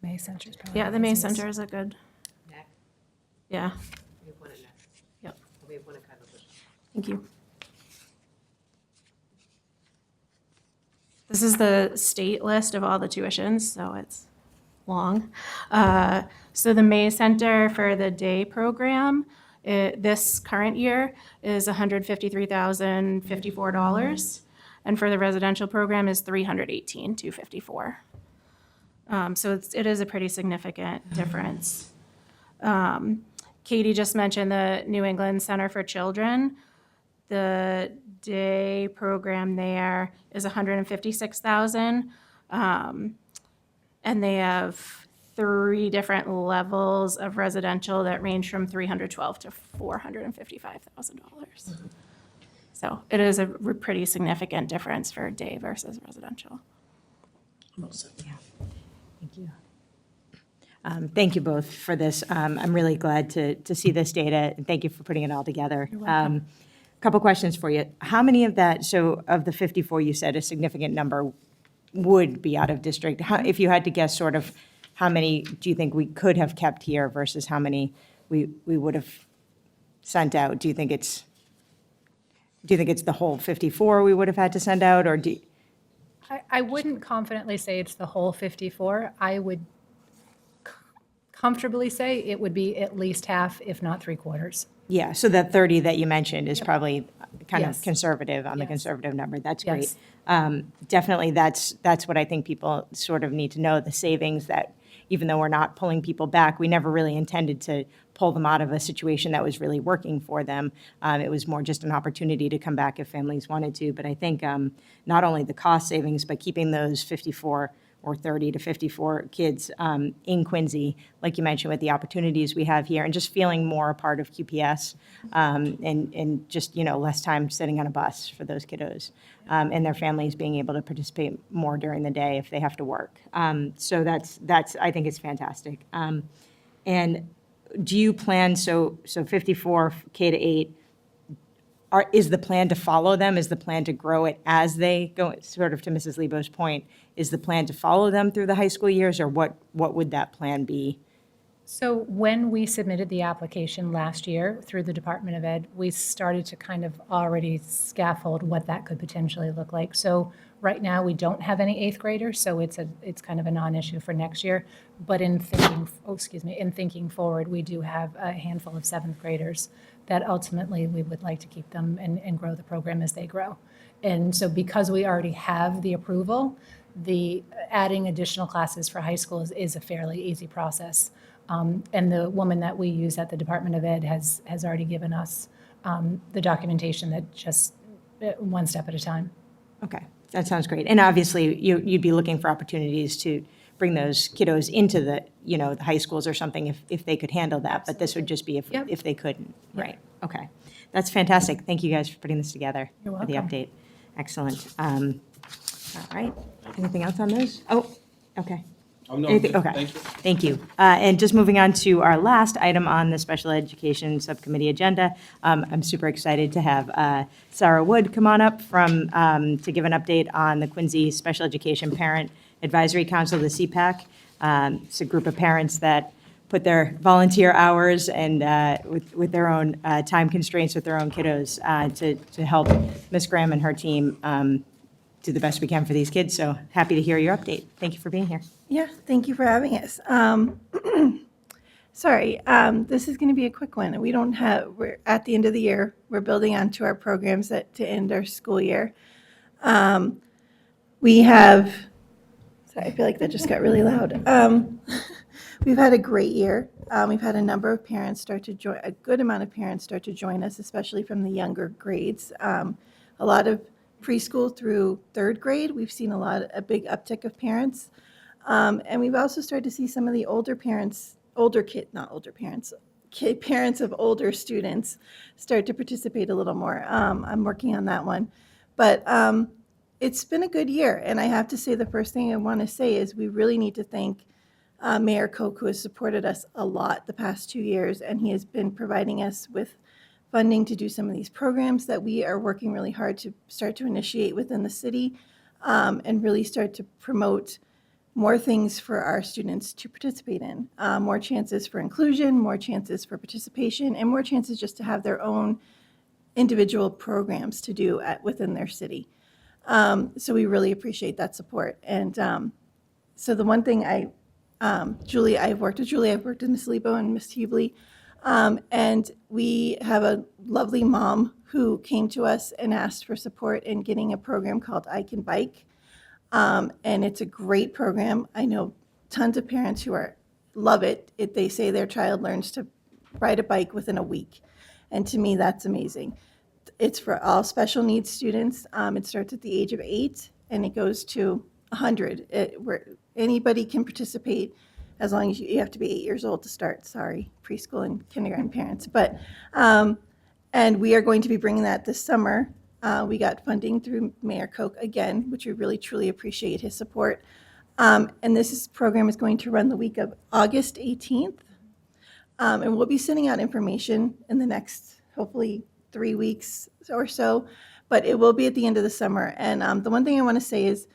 May Center's probably. Yeah, the May easiest. Center is a good. Yeah. Yep. Thank you. This is the state list of all the tuitions, so it's long. So the May Center for the day program, this current year is $153,054, and for the residential program is $318,254. So it is a pretty significant difference. Katie just mentioned the New England Center for Children. The day program there is $156,000. And they have 3 different levels of residential that range from $312,000 to $455,000. So it is a pretty significant difference for day versus residential. Thank you. Thank you both for this. I'm really glad to see this data, and thank you for putting it all together. Couple questions for you. How many of that, so of the 54, you said a significant number would be out of district? If you had to guess sort of how many do you think we could have kept here versus how many we would have sent out? Do you think it's the whole 54 we would have had to send out, or I wouldn't confidently say it's the whole 54. I would comfortably say it would be at least half, if not 3/4. Yeah, so that 30 that you mentioned is probably kind of Yes. conservative, on the Yes. conservative number. That's great. Yes. Definitely, that's what I think people sort of need to know, the savings that, even though we're not pulling people back, we never really intended to pull them out of a situation that was really working for them. It was more just an opportunity to come back if families wanted to. But I think not only the cost savings, but keeping those 54 or 30 to 54 kids in Quincy, like you mentioned, with the opportunities we have here, and just feeling more a part of QPS, and just, less time sitting on a bus for those kiddos, and their families being able to participate more during the day if they have to work. So that's I think it's fantastic. And do you plan, so 54 K to 8, is the plan to follow them? Is the plan to grow it as they go, sort of to Mrs. Lebo's point, is the plan to follow them through the high school years, or what would that plan be? So when we submitted the application last year through the Department of Ed, we started to kind of already scaffold what that could potentially look like. So right now, we don't have any 8th graders, so it's kind of a non-issue for next year. But in thinking forward, we do have a handful of 7th graders that ultimately we would like to keep them and grow the program as they grow. And so because we already have the approval, the adding additional classes for high schools is a fairly easy process. And the woman that we use at the Department of Ed has already given us the documentation that just one step at a time. Okay, that sounds great. And obviously, you'd be looking for opportunities to bring those kiddos into the, the high schools or something if they could handle that, but this would just be if they couldn't. Right, okay. That's fantastic. Thank you guys for putting this together. You're For the welcome. update. Excellent. All right, anything else on those? Oh, okay. Oh, no, Anything? good. Okay. Thank you. Thank you. And just moving on to our last item on the Special Education Subcommittee agenda, I'm super excited to have Sarah Wood come on up to give an update on the Quincy Special Education Parent Advisory Council, the CPAC. It's a group of parents that put their volunteer hours and with their own time constraints with their own kiddos to help Ms. Graham and her team do the best we can for these kids. So happy to hear your update. Thank you for being here. Yeah, thank you for having us. Sorry, this is going to be a quick one. We're at the end of the year. We're building onto our programs to end our school year. We have, sorry, I feel like that just got really loud. We've had a great year. We've had a number of parents start to join, a good amount of parents start to join us, especially from the younger grades. A lot of preschool through third grade, we've seen a big uptick of parents. And we've also started to see some of the parents of older students start to participate a little more. I'm working on that one. But it's been a good year. And I have to say, the first thing I want to say is we really need to thank Mayor Koch, who has supported us a lot the past 2 years. And he has been providing us with funding to do some of these programs that we are working really hard to start to initiate within the city and really start to promote more things for our students to participate in, more chances for inclusion, more chances for participation, and more chances just to have their own individual programs to do within their city. So we really appreciate that support. And so the one thing I've worked with Julie, I've worked with Ms. Lebo and Ms. Hubley, and we have a lovely mom who came to us and asked for support in getting a program called I Can Bike. And it's a great program. I know tons of parents who love it. They say their child learns to ride a bike within a week. And to me, that's amazing. It's for all special needs students. It starts at the age of 8 and it goes to 100, where anybody can participate as long as you have to be 8 years old to start. Sorry, preschool and kindergarten parents. But, and we are going to be bringing that this summer. We got funding through Mayor Koch again, which we really truly appreciate his support. And this program is going to run the week of August 18th. And we'll be sending out information in the next, hopefully, 3 weeks or so, but it will be at the end of the summer. And the one thing I want to say is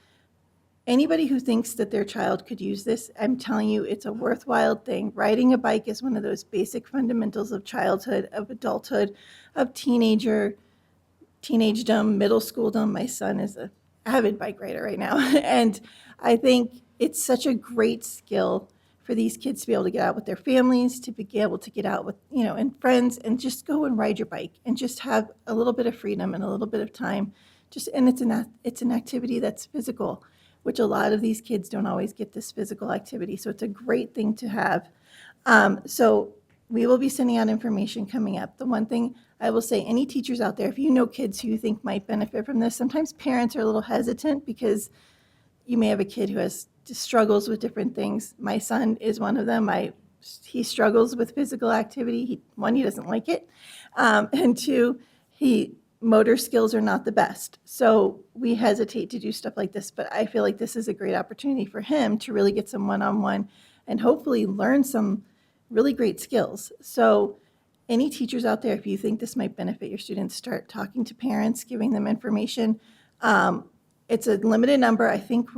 anybody who thinks that their child could use this, I'm telling you, it's a worthwhile thing. Riding a bike is one of those basic fundamentals of childhood, of adulthood, of teenagedom, middle schooldom. My son is an avid bike rider right now. And I think it's such a great skill for these kids to be able to get out with their families, to be able to get out with, and friends, and just go and ride your bike and just have a little bit of freedom and a little bit of time. And it's an activity that's physical, which a lot of these kids don't always get this physical activity. So it's a great thing to have. So we will be sending out information coming up. The one thing I will say, any teachers out there, if you know kids who you think might benefit from this, sometimes parents are a little hesitant because you may have a kid who just struggles with different things. My son is one of them. He struggles with physical activity. He doesn't like it. And 2, motor skills are not the best. So we hesitate to do stuff like this, but I feel like this is a great opportunity for him to really get some one-on-one and hopefully learn some really great skills. So any teachers out there, if you think this might benefit your students, start talking to parents, giving them information. It's a limited number. I think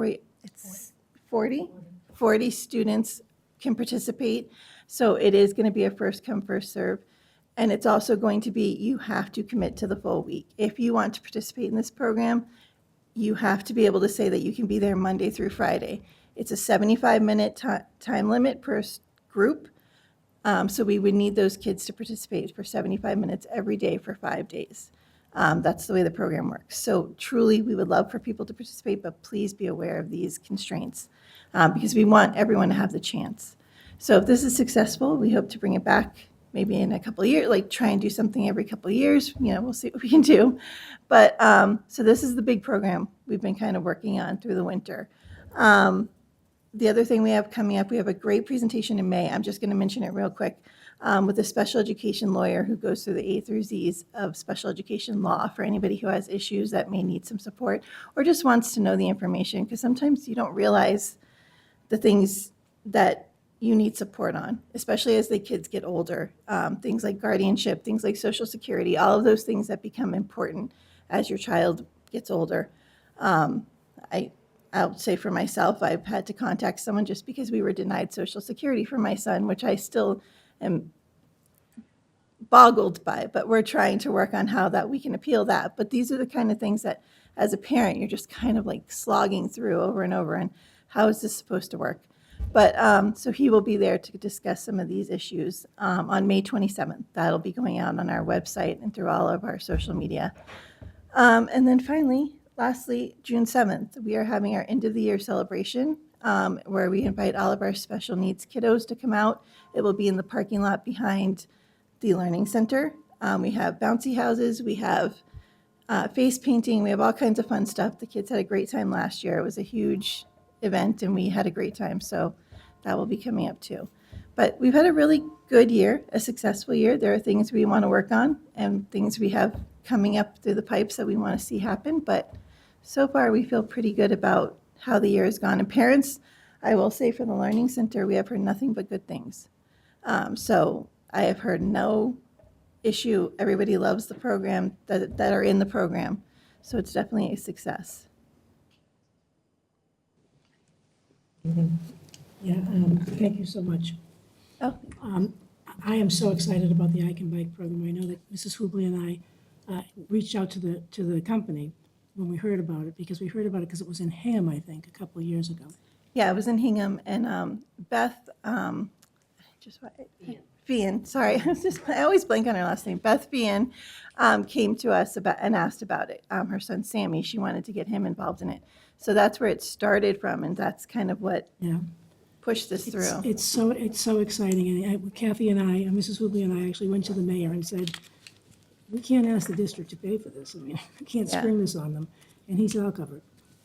it's 40 students can participate. So it is going to be a first come, first serve. And it's also going to be, you have to commit to the full week. If you want to participate in this program, you have to be able to say that you can be there Monday through Friday. It's a 75-minute time limit per group. So we would need those kids to participate for 75 minutes every day for 5 days. That's the way the program works. So truly, we would love for people to participate, but please be aware of these constraints because we want everyone to have the chance. So if this is successful, we hope to bring it back maybe in a couple of years, like try and do something every couple of years. We'll see what we can do. But so this is the big program we've been kind of working on through the winter. The other thing we have coming up, we have a great presentation in May. I'm just going to mention it real quick with a special education lawyer who goes through the A through Z's of special education law for anybody who has issues that may need some support or just wants to know the information, because sometimes you don't realize the things that you need support on, especially as the kids get older. Things like guardianship, things like Social Security, all of those things that become important as your child gets older. I'll say for myself, I've had to contact someone just because we were denied Social Security for my son, which I still am boggled by, but we're trying to work on how that we can appeal that. But these are the kind of things that as a parent, you're just kind of like slogging through over and over, and how is this supposed to work? But so he will be there to discuss some of these issues on May 27th. That'll be going out on our website and through all of our social media. And then finally, lastly, June 7th, we are having our end of the year celebration where we invite all of our special needs kiddos to come out. It will be in the parking lot behind the Learning Center. We have bouncy houses, we have face painting, we have all kinds of fun stuff. The kids had a great time last year. It was a huge event and we had a great time, so that will be coming up too. But we've had a really good year, a successful year. There are things we want to work on and things we have coming up through the pipes that we want to see happen, but so far we feel pretty good about how the year has gone. And parents, I will say for the Learning Center, we have heard nothing but good things. So I have heard no issue. Everybody loves the program that are in the program. So it's definitely a success. Yeah, thank you so much. Oh. I am so excited about the I Can Bike program. I know that Mrs. Hubley and I reached out to the company when we heard about it, because we heard about it because it was in Hingham, I think, a couple of years ago. Yeah, it was in Hingham, and Beth, Fian, sorry, I always blank on her last name. Beth Fian came to us and asked about it. Her son Sammy, she wanted to get him involved in it. So that's where it started from, and that's kind of what pushed this through. It's so exciting, and Kathy and I, Mrs. Hubley and I actually went to the mayor and said, we can't ask the district to pay for this. I mean, we can't spring this on them, and he's all covered.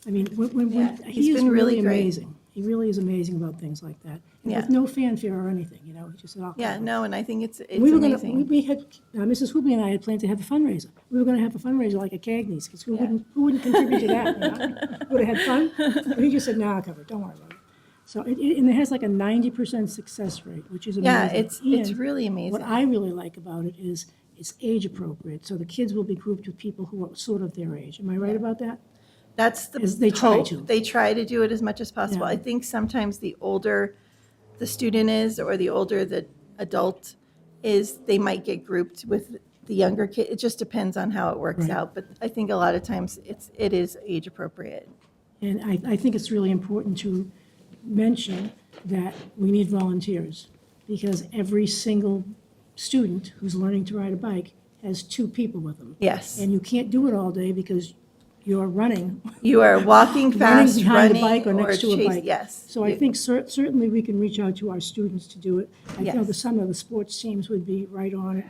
I mean, he is been really great. amazing. He really is amazing about things like that. And Yeah. with no fanfare or anything, he just all Yeah, covered. no, and I think it's We were amazing. we had, Mrs. Hubley and I had planned to have a fundraiser. We were gonna have a fundraiser like a Cagney's, because who wouldn't contribute to that? Would have had fun. But he just said, nah, I'll cover it, don't worry about it. So, and it has like a 90% success rate, which is amazing. Yeah, it's And really amazing. what I really like about it is it's age appropriate, so the kids will be grouped with people who are sort of their age. Am I right about that? That's the As they try hope. to. They try to do it as much as possible. Yeah. I think sometimes the older the student is, or the older the adult is, they might get grouped with the younger kid. It just depends on how it works Right. out. But I think a lot of times it is age appropriate. And I think it's really important to mention that we need volunteers, because every single student who's learning to ride a bike has 2 people with them. Yes. And you can't do it all day because you're running. You are walking fast, behind running, a bike or next to a chasing. bike. Yes. So I think certainly we can reach out to our students to do it. I know Yes. the some of the sports teams would be right on it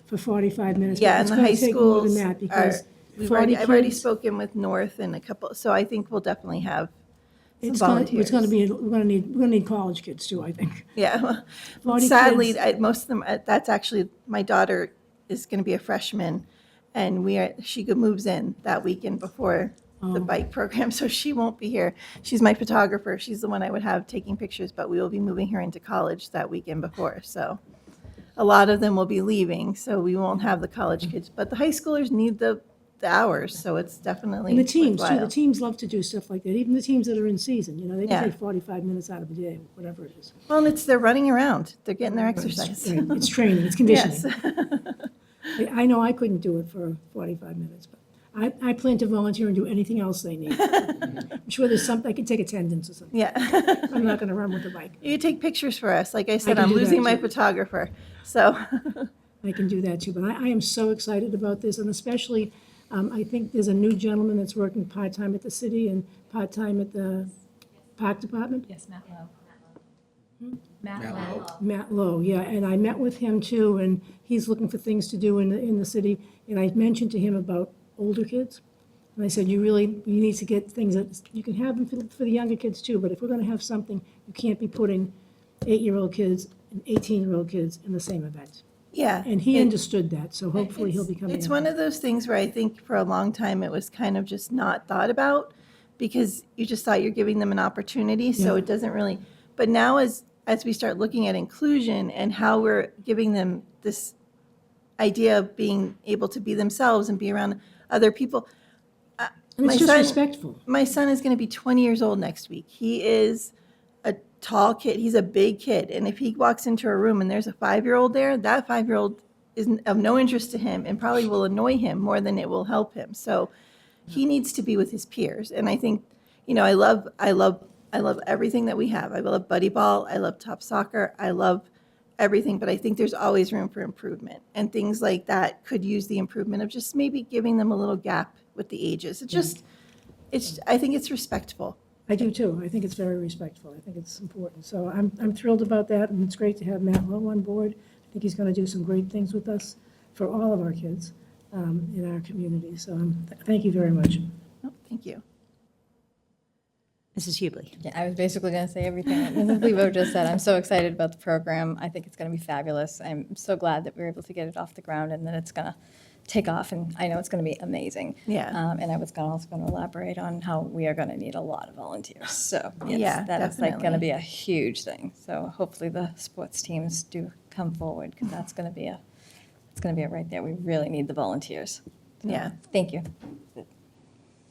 for 45 minutes. but Yeah, and it's the gonna high take more than schools that, are, because I've 40 already kids- spoken with North and a couple, so I think we'll definitely have some It's volunteers. gonna be, we're gonna need college kids too, I think. Yeah. 40 Sadly, kids. most of them, that's actually, my daughter is going to be a freshman, and she moves in that weekend before the bike program, so she won't be here. She's my photographer. She's the one I would have taking pictures, but we will be moving her into college that weekend before, so a lot of them will be leaving, so we won't have the college kids. But the high schoolers need the hours, so it's definitely And the teams too, the worthwhile. teams love to do stuff like that, even the teams that are in season, they Yeah. can take 45 minutes out of a day, whatever it is. Well, and they're running around. They're getting their exercise. Right, it's training, it's conditioning. Yes. I know I couldn't do it for 45 minutes, but I plan to volunteer and do anything else they need. I'm sure there's something, I can take attendance or something. Yeah. I'm not gonna run with the bike. You take pictures for us. Like I said, can I'm do that losing my too. photographer. So, I can do that too, but I am so excited about this, and especially, I think there's a new gentleman that's working part-time at the city and part-time at the park department. Yes, Matt Lowe. Matt Lowe. Matt Lowe, yeah, and I met with him too, and he's looking for things to do in the city, and I mentioned to him about older kids. And I said, you need to get things that, you can have them for the younger kids too, but if we're gonna have something, you can't be putting 8-year-old kids and 18-year-old kids in the same event. yeah. And he It- understood that, so hopefully he'll be coming. It's in. one of those things where I think for a long time it was kind of just not thought about because you just thought you're giving them an opportunity, so Yeah. it doesn't really. But now as we start looking at inclusion and how we're giving them this idea of being able to be themselves and be around other people. And my it's just son- respectful. My son is going to be 20 years old next week. He is a tall kid. He's a big kid. And if he walks into a room and there's a 5-year-old there, that 5-year-old is of no interest to him and probably will annoy him more than it will help him. So he needs to be with his peers. And I think, I love everything that we have. I love Buddy Ball. I love Top Soccer. I love everything, but I think there's always room for improvement. And things like that could use the improvement of just maybe giving them a little gap with the ages. I think it's respectful. I do too. I think it's very respectful. I think it's important. So I'm thrilled about that, and it's great to have Matt Lowe on board. I think he's going to do some great things with us for all of our kids in our community. So thank you very much. Oh, thank you. Mrs. Hubley. Yeah, I was basically going to say everything that Mrs. Lebo just said. I'm so excited about the program. I think it's going to be fabulous. I'm so glad that we were able to get it off the ground and that it's going to take off, and I know it's going to be amazing. Yeah. And I was also going to elaborate on how we are going to need a lot of volunteers. So Yeah, that is like going to definitely. be a huge thing. So hopefully the sports teams do come forward because that's going to be it right there. We really need the volunteers. So, Yeah. Thank you.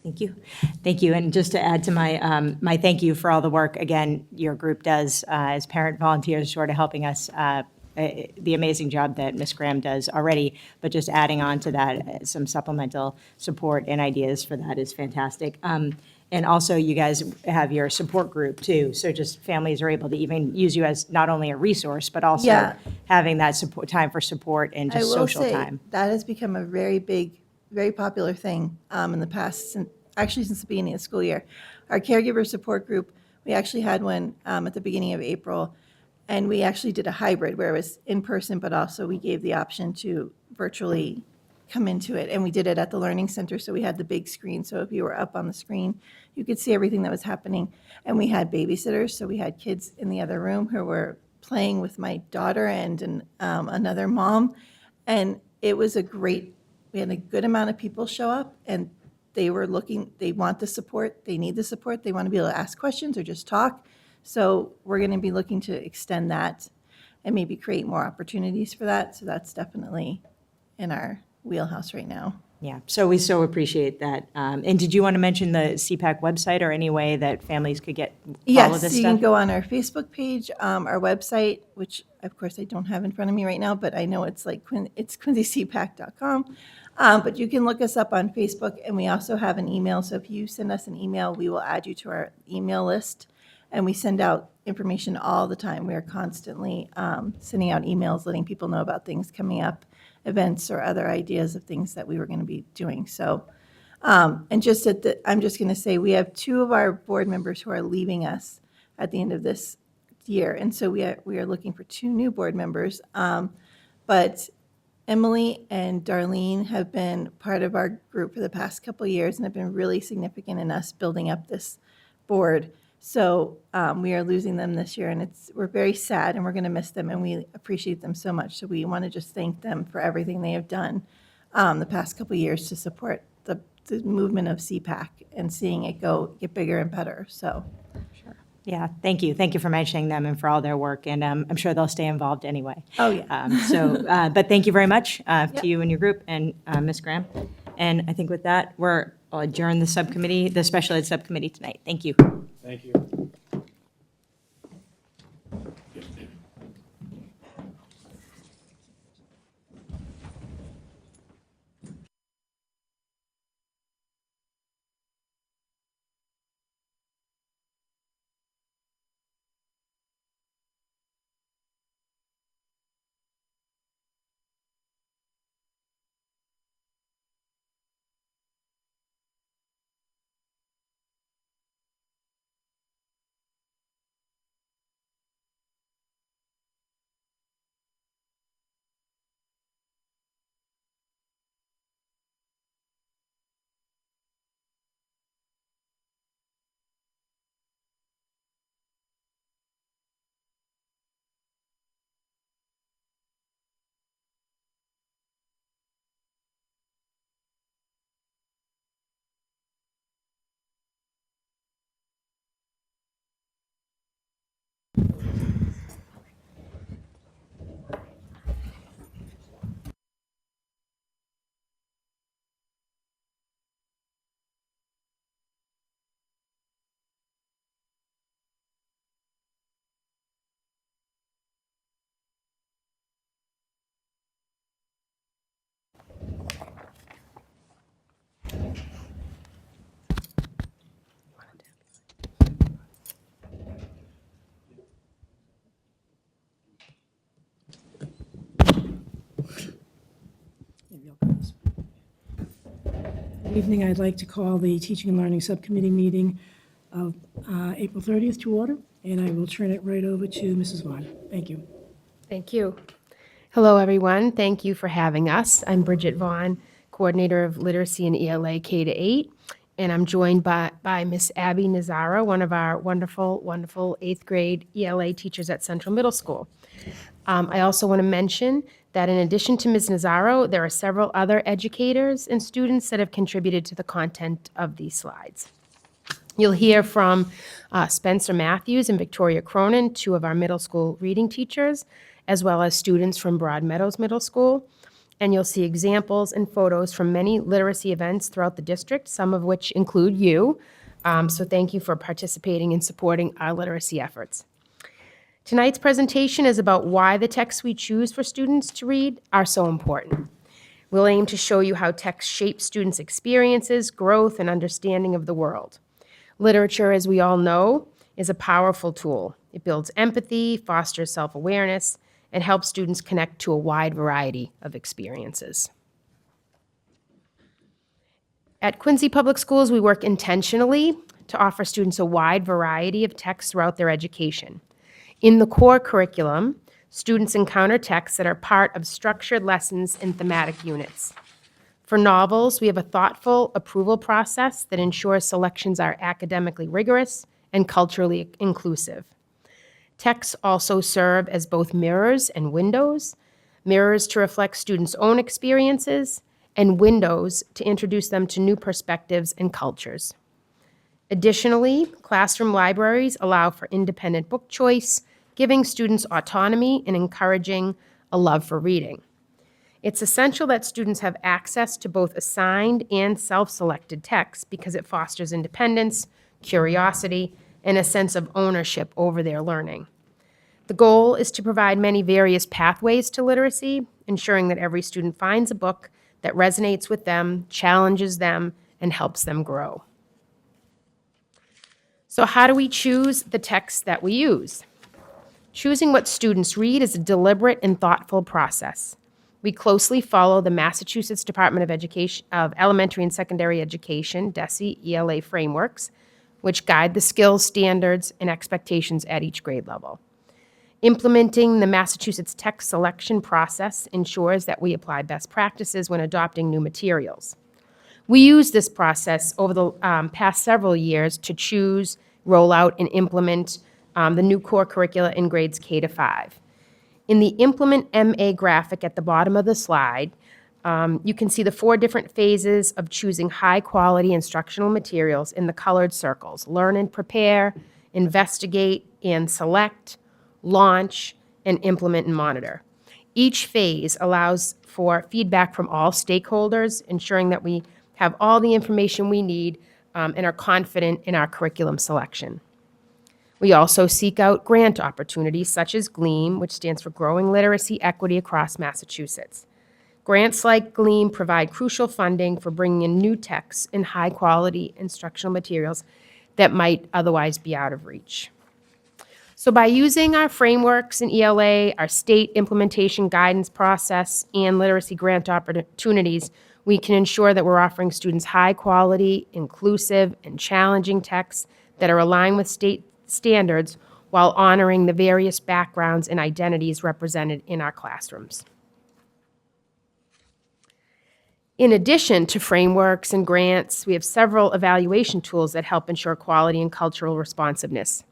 Thank you. Thank you. And just to add to my thank you for all the work, again, your group does as parent volunteers, sort of helping us, the amazing job that Ms. Graham does already, but just adding on to that, some supplemental support and ideas for that is fantastic. And also, you guys have your support group too, so just families are able to even use you as not only a resource, but also Yeah. having that support, time for support and I just will social say time. that has become a very big, very popular thing in the past, actually since the beginning of the school year. Our caregiver support group, we actually had one at the beginning of April, and we actually did a hybrid where it was in person, but also we gave the option to virtually come into it. And we did it at the Learning Center, so we had the big screen. So if you were up on the screen, you could see everything that was happening. And we had babysitters, so we had kids in the other room who were playing with my daughter and another mom. And it was we had a good amount of people show up, and they want the support, they need the support, they want to be able to ask questions or just talk. So we're going to be looking to extend that and maybe create more opportunities for that. So that's definitely in our wheelhouse right now. Yeah, so we so appreciate that. And did you want to mention the CPAC website or any way that families could get all of Yes, this you can stuff? go on our Facebook page, our website, which of course I don't have in front of me right now, but I know it's like it's quincycpac.com. But you can look us up on Facebook, and we also have an email. So if you send us an email, we will add you to our email list. And we send out information all the time. We are constantly sending out emails, letting people know about things coming up, events or other ideas of things that we were going to be doing. So, and I'm just going to say, we have 2 of our board members who are leaving us at the end of this year. And so we are looking for 2 new board members. But Emily and Darlene have been part of our group for the past couple of years and have been really significant in us building up this board. So we are losing them this year, and we're very sad, and we're going to miss them, and we appreciate them so much. So we want to just thank them for everything they have done the past couple of years to support the movement of CPAC and seeing it get bigger and better. So. Yeah, thank you. Thank you for mentioning them and for all their work, and I'm sure they'll stay involved anyway. Oh, yeah. But thank you very much to you and your group and Ms. Graham. And I think with that, we'll adjourn the subcommittee, the special ed subcommittee tonight. Thank you. Thank you. Evening, I'd like to call the Teaching and Learning Subcommittee meeting of April 30th to order, and I will turn it right over to Mrs. Vaughn. Thank you. Thank you. Hello, everyone. Thank you for having us. I'm Bridget Vaughn, Coordinator of Literacy and ELA K-8, and I'm joined by Miss Abby Nazaro, one of our wonderful 8th grade ELA teachers at Central Middle School. I also want to mention that in addition to Ms. Nazaro, there are several other educators and students that have contributed to the content of these slides. You'll hear from Spencer Matthews and Victoria Cronin, two of our middle school reading teachers, as well as students from Broad Meadows Middle School. And you'll see examples and photos from many literacy events throughout the district, some of which include you. So thank you for participating and supporting our literacy efforts. Tonight's presentation is about why the texts we choose for students to read are so important. We'll aim to show you how text shapes students' experiences, growth, and understanding of the world. Literature, as we all know, is a powerful tool. It builds empathy, fosters self-awareness, and helps students connect to a wide variety of experiences. At Quincy Public Schools, we work intentionally to offer students a wide variety of texts throughout their education. In the core curriculum, students encounter texts that are part of structured lessons and thematic units. For novels, we have a thoughtful approval process that ensures selections are academically rigorous and culturally inclusive. Texts also serve as both mirrors and windows, mirrors to reflect students' own experiences, and windows to introduce them to new perspectives and cultures. Additionally, classroom libraries allow for independent book choice, giving students autonomy and encouraging a love for reading. It's essential that students have access to both assigned and self-selected texts because it fosters independence, curiosity, and a sense of ownership over their learning. The goal is to provide many various pathways to literacy, ensuring that every student finds a book that resonates with them, challenges them, and helps them grow. So how do we choose the texts that we use? Choosing what students read is a deliberate and thoughtful process. We closely follow the Massachusetts Department of Elementary and Secondary Education, DESE, ELA frameworks, which guide the skills, standards, and expectations at each grade level. Implementing the Massachusetts text selection process ensures that we apply best practices when adopting new materials. We use this process over the past several years to choose, roll out, and implement the new core curricula in grades K to 5. In the Implement MA graphic at the bottom of the slide, you can see the 4 different phases of choosing high-quality instructional materials in the colored circles: learn and prepare, investigate and select, launch, and implement and monitor. Each phase allows for feedback from all stakeholders, ensuring that we have all the information we need and are confident in our curriculum selection. We also seek out grant opportunities such as GLEAM, which stands for Growing Literacy Equity Across Massachusetts. Grants like GLEAM provide crucial funding for bringing in new texts and high-quality instructional materials that might otherwise be out of reach. So by using our frameworks in ELA, our state implementation guidance process, and literacy grant opportunities, we can ensure that we're offering students high-quality, inclusive, and challenging texts that are aligned with state standards while honoring the various backgrounds and identities represented in our classrooms. In addition to frameworks and grants, we have several evaluation tools that help ensure quality and cultural responsiveness.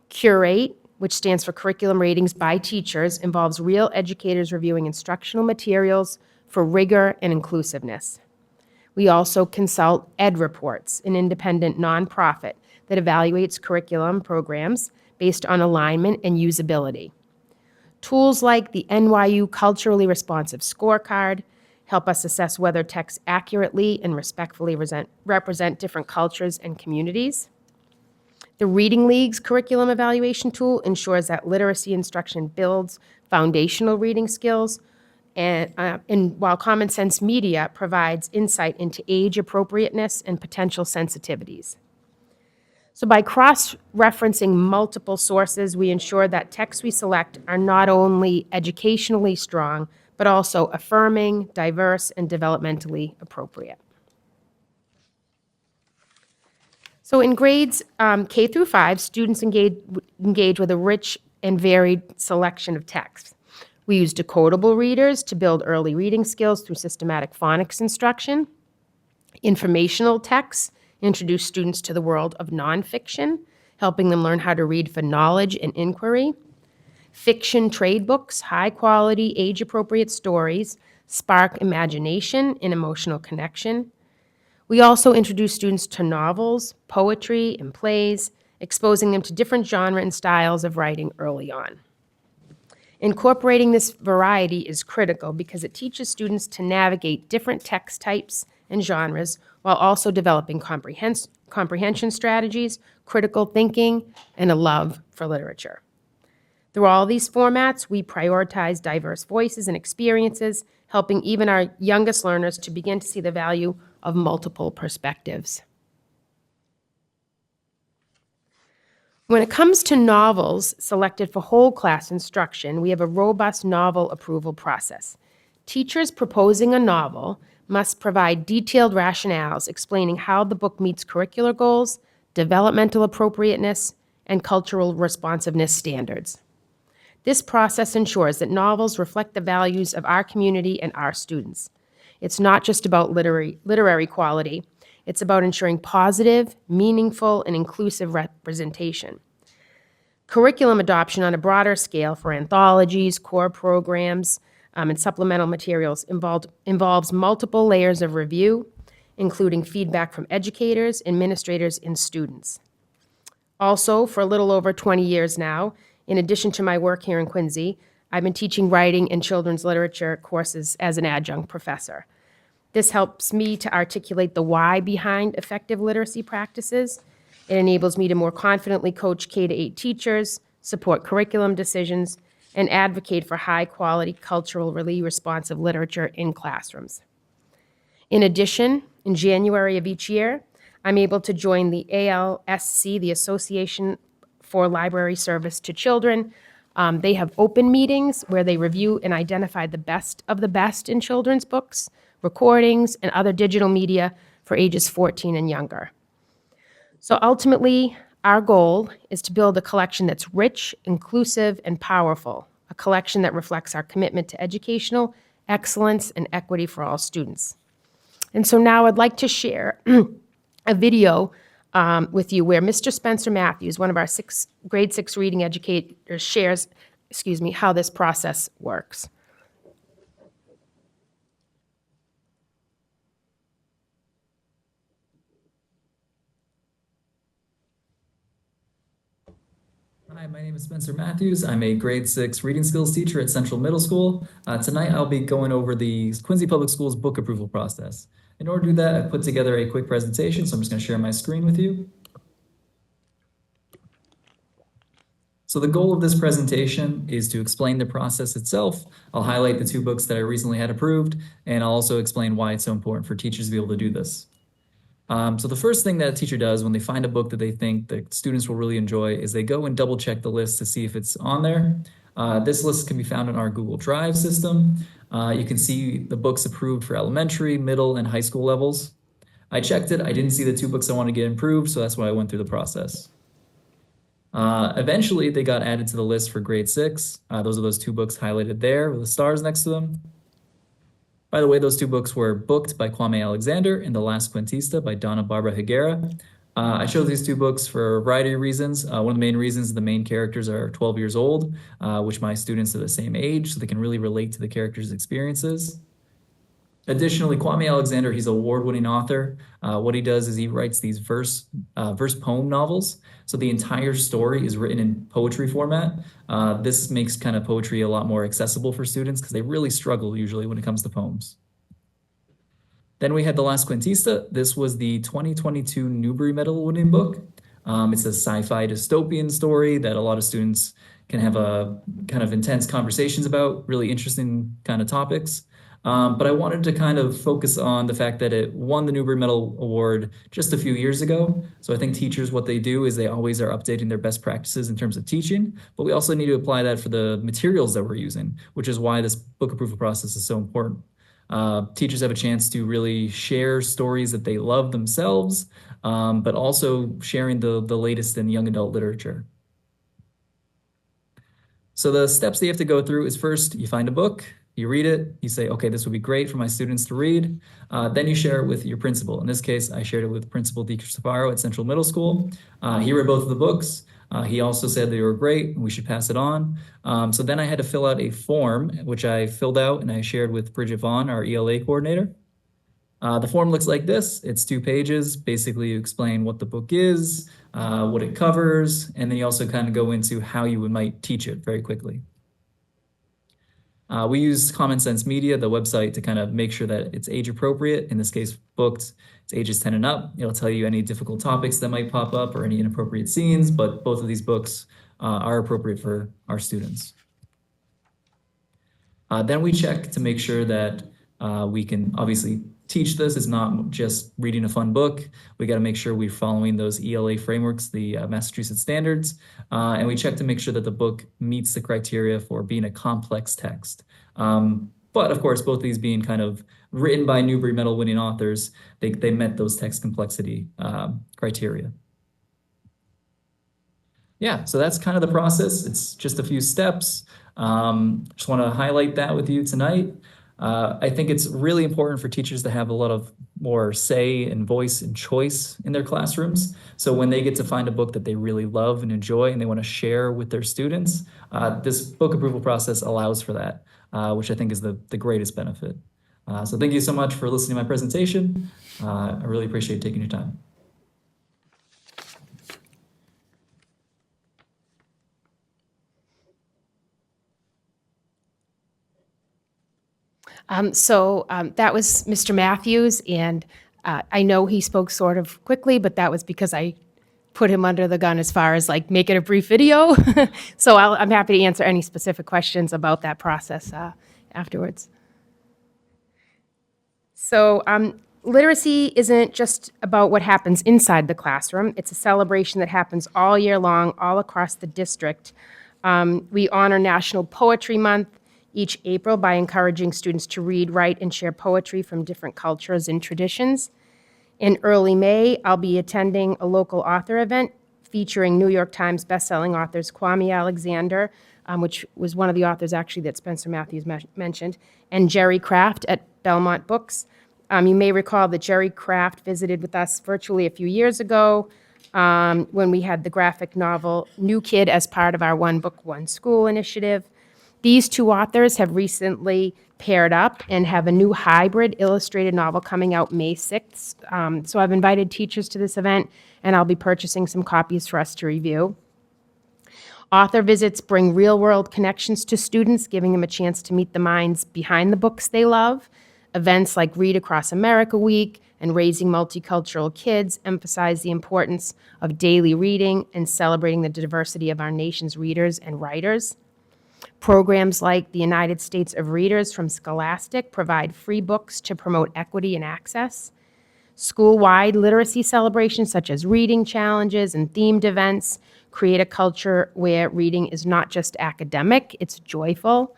Curate, which stands for Curriculum Ratings by Teachers, involves real educators reviewing instructional materials for rigor and inclusiveness. We also consult Ed Reports, an independent nonprofit that evaluates curriculum programs based on alignment and usability. Tools like the NYU Culturally Responsive Scorecard help us assess whether texts accurately and respectfully represent different cultures and communities. The Reading League's curriculum evaluation tool ensures that literacy instruction builds foundational reading skills, and while Common Sense Media provides insight into age appropriateness and potential sensitivities. So by cross-referencing multiple sources, we ensure that texts we select are not only educationally strong, but also affirming, diverse, and developmentally appropriate. So in grades K through 5, students engage with a rich and varied selection of texts. We use decodable readers to build early reading skills through systematic phonics instruction. Informational texts introduce students to the world of nonfiction, helping them learn how to read for knowledge and inquiry. Fiction trade books, high-quality, age-appropriate stories, spark imagination and emotional connection. We also introduce students to novels, poetry, and plays, exposing them to different genre and styles of writing early on. Incorporating this variety is critical because it teaches students to navigate different text types and genres while also developing comprehension strategies, critical thinking, and a love for literature. Through all these formats, we prioritize diverse voices and experiences, helping even our youngest learners to begin to see the value of multiple perspectives. When it comes to novels selected for whole class instruction, we have a robust novel approval process. Teachers proposing a novel must provide detailed rationales explaining how the book meets curricular goals, developmental appropriateness, and cultural responsiveness standards. This process ensures that novels reflect the values of our community and our students. It's not just about literary quality, it's about ensuring positive, meaningful, and inclusive representation. Curriculum adoption on a broader scale for anthologies, core programs, and supplemental materials involves multiple layers of review, including feedback from educators, administrators, and students. Also, for a little over 20 years now, in addition to my work here in Quincy, I've been teaching writing and children's literature courses as an adjunct professor. This helps me to articulate the why behind effective literacy practices. It enables me to more confidently coach K-8 teachers, support curriculum decisions, and advocate for high-quality, culturally responsive literature in classrooms. In addition, in January of each year, I'm able to join the ALSC, the Association for Library Service to Children. They have open meetings where they review and identify the best of the best in children's books, recordings, and other digital media for ages 14 and younger. So ultimately, our goal is to build a collection that's rich, inclusive, and powerful, a collection that reflects our commitment to educational excellence and equity for all students. And so now I'd like to share a video with you where Mr. Spencer Matthews, one of our grade 6 reading educators, shares, how this process works. Hi, my name is Spencer Matthews. I'm a grade 6 reading skills teacher at Central Middle School. Tonight I'll be going over the Quincy Public Schools book approval process. In order to do that, I put together a quick presentation, so I'm just going to share my screen with you. So the goal of this presentation is to explain the process itself. I'll highlight the 2 books that I recently had approved, and I'll also explain why it's so important for teachers to be able to do this. So the first thing that a teacher does when they find a book that they think that students will really enjoy is they go and double check the list to see if it's on there. This list can be found in our Google Drive system. You can see the books approved for elementary, middle, and high school levels. I checked it. I didn't see the 2 books I wanted to get approved, so that's why I went through the process. Eventually, they got added to the list for grade 6. Those are those 2 books highlighted there with the stars next to them. By the way, those 2 books were Booked by Kwame Alexander and The Last Quintista by Donna Barbara Higuera. I chose these 2 books for a variety of reasons. One of the main reasons the main characters are 12 years old, which my students are the same age, so they can really relate to the characters' experiences. Additionally, Kwame Alexander, he's an award-winning author. What he does is he writes these verse poem novels. So the entire story is written in poetry format. This makes kind of poetry a lot more accessible for students because they really struggle usually when it comes to poems. Then we had The Last Quintista. This was the 2022 Newbery Medal winning book. It's a sci-fi dystopian story that a lot of students can have a kind of intense conversations about, really interesting kind of topics. But I wanted to kind of focus on the fact that it won the Newbery Medal Award just a few years ago. So I think teachers, what they do is they always are updating their best practices in terms of teaching, but we also need to apply that for the materials that we're using, which is why this book approval process is so important. Teachers have a chance to really share stories that they love themselves, but also sharing the latest in young adult literature. So the steps that you have to go through is first, you find a book, you read it, you say, okay, this would be great for my students to read. Then you share it with your principal. In this case, I shared it with Principal DiCristofaro at Central Middle School. He read both of the books. He also said they were great and we should pass it on. So then I had to fill out a form, which I filled out and I shared with Bridget Vaughn, our ELA coordinator. The form looks like this. It's 2 pages. Basically, you explain what the book is, what it covers, and then you also kind of go into how you might teach it very quickly. We use Common Sense Media, the website, to kind of make sure that it's age appropriate. In this case, booked, it's ages 10 and up. It'll tell you any difficult topics that might pop up or any inappropriate scenes, but both of these books are appropriate for our students. Then we check to make sure that we can obviously teach this. It's not just reading a fun book. We got to make sure we're following those ELA frameworks, the Massachusetts standards, and we check to make sure that the book meets the criteria for being a complex text. But of course, both of these being kind of written by Newbery Medal winning authors, they met those text complexity criteria. Yeah, so that's kind of the process. It's just a few steps. Just want to highlight that with you tonight. I think it's really important for teachers to have a lot of more say and voice and choice in their classrooms. So when they get to find a book that they really love and enjoy and they want to share with their students, this book approval process allows for that, which I think is the greatest benefit. So thank you so much for listening to my presentation. I really appreciate taking your time. That was Mr. Matthews, and I know he spoke sort of quickly, but that was because I put him under the gun as far as like make it a brief video. So I'm happy to answer any specific questions about that process afterwards. So literacy isn't just about what happens inside the classroom. It's a celebration that happens all year long, all across the district. We honor National Poetry Month each April by encouraging students to read, write, and share poetry from different cultures and traditions. In early May, I'll be attending a local author event featuring New York Times bestselling authors Kwame Alexander, which was one of the authors actually that Spencer Matthews mentioned, and Jerry Craft at Belmont Books. You may recall that Jerry Craft visited with us virtually a few years ago when we had the graphic novel New Kid as part of our One Book, One School initiative. These two authors have recently paired up and have a new hybrid illustrated novel coming out May 6th. So I've invited teachers to this event, and I'll be purchasing some copies for us to review. Author visits bring real-world connections to students, giving them a chance to meet the minds behind the books they love. Events like Read Across America Week and Raising Multicultural Kids emphasize the importance of daily reading and celebrating the diversity of our nation's readers and writers. Programs like the United States of Readers from Scholastic provide free books to promote equity and access. School-wide literacy celebrations such as reading challenges and themed events create a culture where reading is not just academic, it's joyful.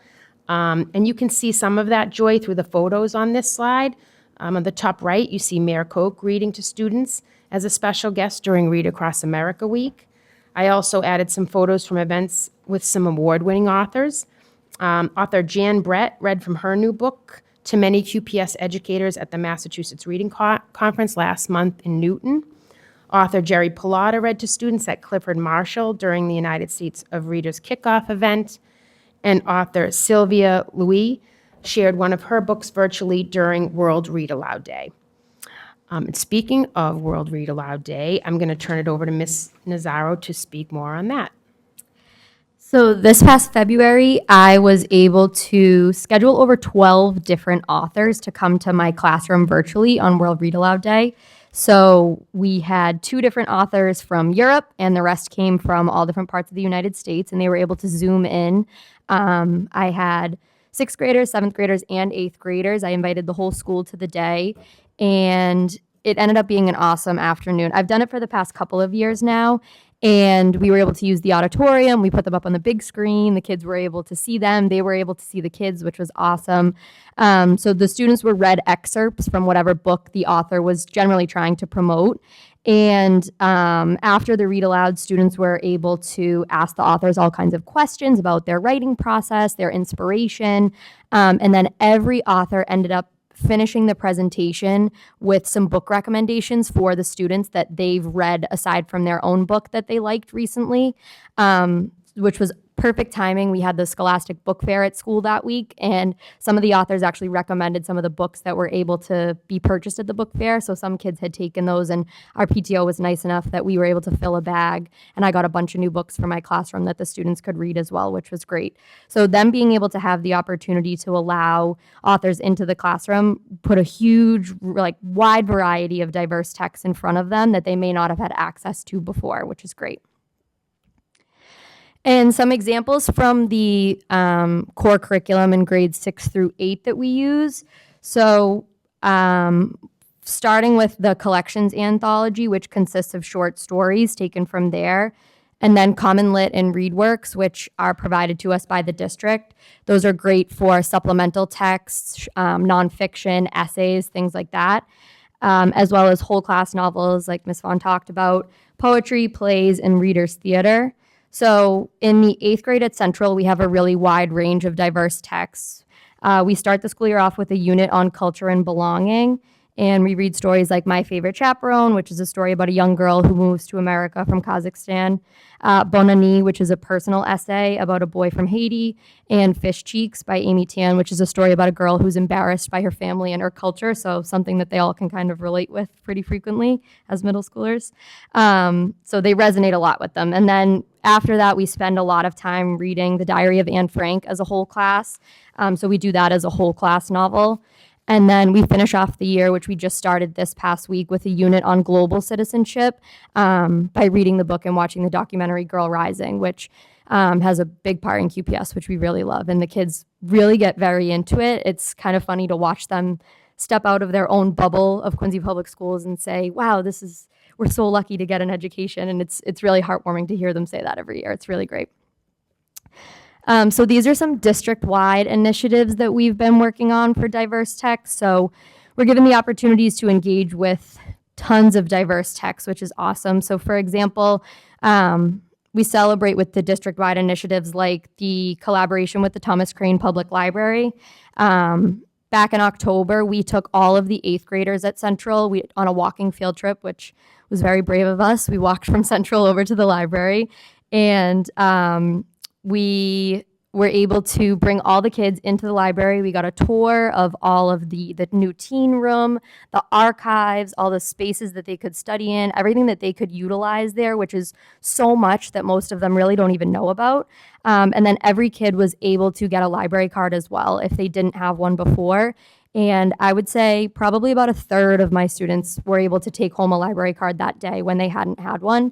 And you can see some of that joy through the photos on this slide. On the top right, you see Mayor Koch reading to students as a special guest during Read Across America Week. I also added some photos from events with some award-winning authors. Author Jan Brett read from her new book to many QPS educators at the Massachusetts Reading Conference last month in Newton. Author Jerry Pilata read to students at Clifford Marshall during the United States of Readers kickoff event. And author Sylvia Louis shared one of her books virtually during World Read Aloud Day. And speaking of World Read Aloud Day, I'm going to turn it over to Ms. Nazaro to speak more on that. So this past February, I was able to schedule over 12 different authors to come to my classroom virtually on World Read Aloud Day. So we had 2 different authors from Europe, and the rest came from all different parts of the United States, and they were able to Zoom in. I had 6th graders, 7th graders, and 8th graders. I invited the whole school to the day, and it ended up being an awesome afternoon. I've done it for the past couple of years now, And we were able to use the auditorium. We put them up on the big screen. The kids were able to see them. They were able to see the kids, which was awesome. So the students were read excerpts from whatever book the author was generally trying to promote. And after the read aloud, students were able to ask the authors all kinds of questions about their writing process, their inspiration. And then every author ended up finishing the presentation with some book recommendations for the students that they've read aside from their own book that they liked recently, which was perfect timing. We had the Scholastic Book Fair at school that week, and some of the authors actually recommended some of the books that were able to be purchased at the book fair. So some kids had taken those, and our PTO was nice enough that we were able to fill a bag, and I got a bunch of new books for my classroom that the students could read as well, which was great. So them being able to have the opportunity to allow authors into the classroom put a huge, like, wide variety of diverse texts in front of them that they may not have had access to before, which is great. And some examples from the core curriculum in grades 6 through 8 that we use. So starting with the collections anthology, which consists of short stories taken from there, and then Common Lit and ReadWorks, which are provided to us by the district. Those are great for supplemental texts, nonfiction, essays, things like that, as well as whole class novels like Ms. Vaughn talked about, poetry, plays, and readers' theater. So in the 8th grade at Central, we have a really wide range of diverse texts. We start the school year off with a unit on culture and belonging, and we read stories like My Favorite Chaperone, which is a story about a young girl who moves to America from Kazakhstan, Bonani, which is a personal essay about a boy from Haiti, and Fish Cheeks by Amy Tan, which is a story about a girl who's embarrassed by her family and her culture, so something that they all can kind of relate with pretty frequently as middle schoolers. So they resonate a lot with them. And then after that, we spend a lot of time reading The Diary of Anne Frank as a whole class. So we do that as a whole class novel. And then we finish off the year, which we just started this past week, with a unit on global citizenship by reading the book and watching the documentary Girl Rising, which has a big part in QPS, which we really love. And the kids really get very into it. It's kind of funny to watch them step out of their own bubble of Quincy Public Schools and say, wow, we're so lucky to get an education. And it's really heartwarming to hear them say that every year. It's really great. So these are some district-wide initiatives that we've been working on for diverse texts. So we're given the opportunities to engage with tons of diverse texts, which is awesome. So for example, we celebrate with the district-wide initiatives like the collaboration with the Thomas Crane Public Library. Back in October, we took all of the 8th graders at Central on a walking field trip, which was very brave of us. We walked from Central over to the library, and we were able to bring all the kids into the library. We got a tour of all of the new teen room, the archives, all the spaces that they could study in, everything that they could utilize there, which is so much that most of them really don't even know about. And then every kid was able to get a library card as well if they didn't have one before. And I would say probably about a third of my students were able to take home a library card that day when they hadn't had one.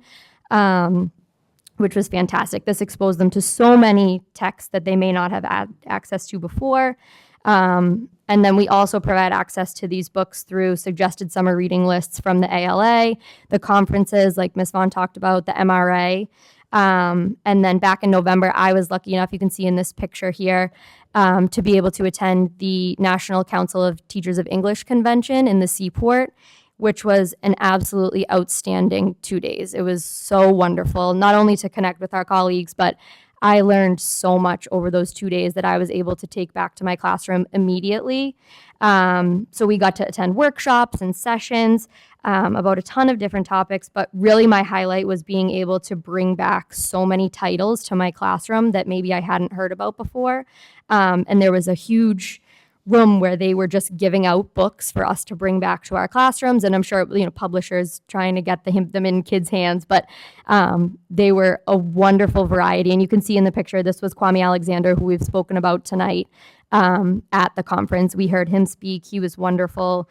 Which was fantastic. This exposed them to so many texts that they may not have had access to before. And then we also provide access to these books through suggested summer reading lists from the ALA, the conferences like Ms. Vaughn talked about, the MRA. And then back in November, I was lucky enough, you can see in this picture here, to be able to attend the National Council of Teachers of English Convention in the Seaport, which was an absolutely outstanding 2 days. It was so wonderful, not only to connect with our colleagues, but I learned so much over those 2 days that I was able to take back to my classroom immediately. So we got to attend workshops and sessions about a ton of different topics, but really my highlight was being able to bring back so many titles to my classroom that maybe I hadn't heard about before. And there was a huge room where they were just giving out books for us to bring back to our classrooms, and I'm sure publishers trying to get them in kids' hands, but they were a wonderful variety. And you can see in the picture, this was Kwame Alexander, who we've spoken about tonight at the conference. We heard him speak. He was wonderful,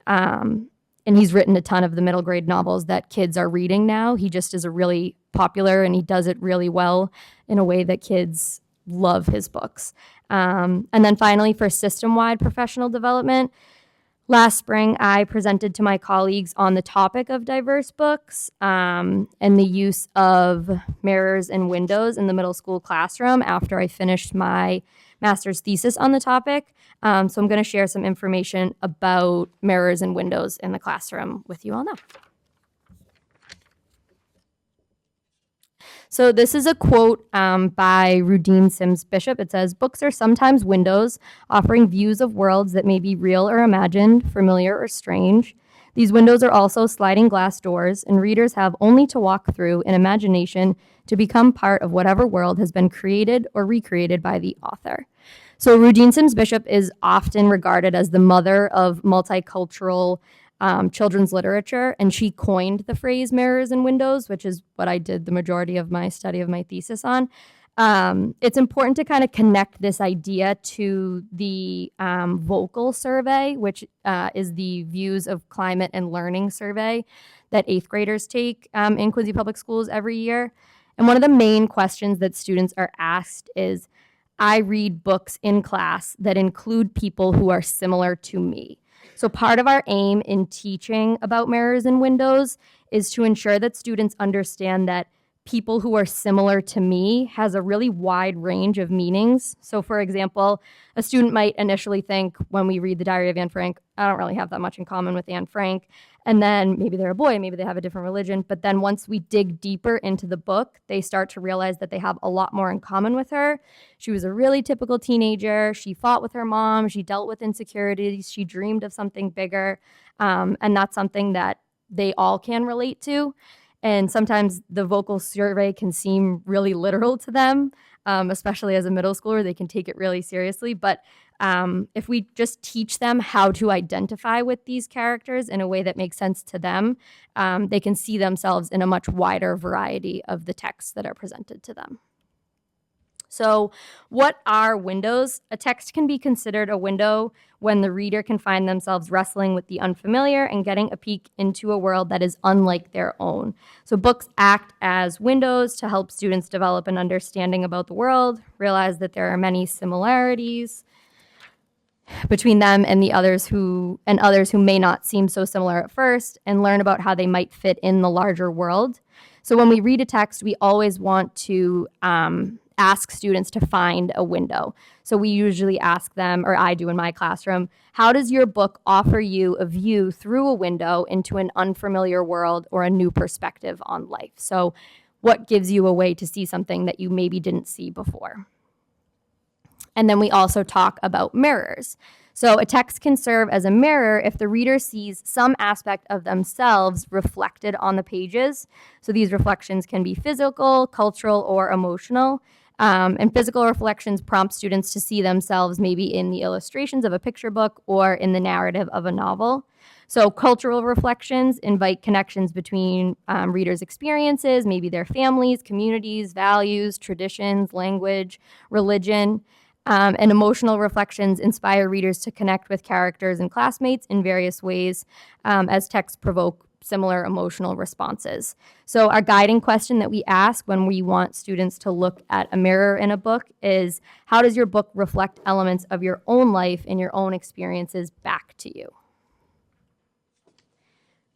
and he's written a ton of the middle grade novels that kids are reading now. He just is a really popular, and he does it really well in a way that kids love his books. And then finally, for system-wide professional development, Last spring, I presented to my colleagues on the topic of diverse books and the use of mirrors and windows in the middle school classroom after I finished my master's thesis on the topic. So I'm going to share some information about mirrors and windows in the classroom with you all now. So this is a quote by Rudine Sims Bishop. It says, "Books are sometimes windows, offering views of worlds that may be real or imagined, familiar or strange. These windows are also sliding glass doors, and readers have only to walk through in imagination to become part of whatever world has been created or recreated by the author." So Rudine Sims Bishop is often regarded as the mother of multicultural children's literature, and she coined the phrase mirrors and windows, which is what I did the majority of my study of my thesis on. It's important to kind of connect this idea to the Vocal survey, which is the Views of Climate and Learning survey that 8th graders take in Quincy Public Schools every year. And one of the main questions that students are asked is, I read books in class that include people who are similar to me. So part of our aim in teaching about mirrors and windows is to ensure that students understand that people who are similar to me has a really wide range of meanings. So for example, a student might initially think when we read the Diary of Anne Frank, I don't really have that much in common with Anne Frank. And then maybe they're a boy, maybe they have a different religion. But then once we dig deeper into the book, they start to realize that they have a lot more in common with her. She was a really typical teenager. She fought with her mom. She dealt with insecurities. She dreamed of something bigger. And that's something that they all can relate to. And sometimes the Vocal survey can seem really literal to them, especially as a middle schooler. They can take it really seriously. But if we just teach them how to identify with these characters in a way that makes sense to them, they can see themselves in a much wider variety of the texts that are presented to them. So what are windows? A text can be considered a window when the reader can find themselves wrestling with the unfamiliar and getting a peek into a world that is unlike their own. So books act as windows to help students develop an understanding about the world, realize that there are many similarities between them and others who may not seem so similar at first, and learn about how they might fit in the larger world. So when we read a text, we always want to ask students to find a window. So we usually ask them, or I do in my classroom, how does your book offer you a view through a window into an unfamiliar world or a new perspective on life? So what gives you a way to see something that you maybe didn't see before? And then we also talk about mirrors. So a text can serve as a mirror if the reader sees some aspect of themselves reflected on the pages. So these reflections can be physical, cultural, or emotional. And physical reflections prompt students to see themselves maybe in the illustrations of a picture book or in the narrative of a novel. So cultural reflections invite connections between readers' experiences, maybe their families, communities, values, traditions, language, religion. And emotional reflections inspire readers to connect with characters and classmates in various ways as texts provoke similar emotional responses. So our guiding question that we ask when we want students to look at a mirror in a book is, how does your book reflect elements of your own life and your own experiences back to you?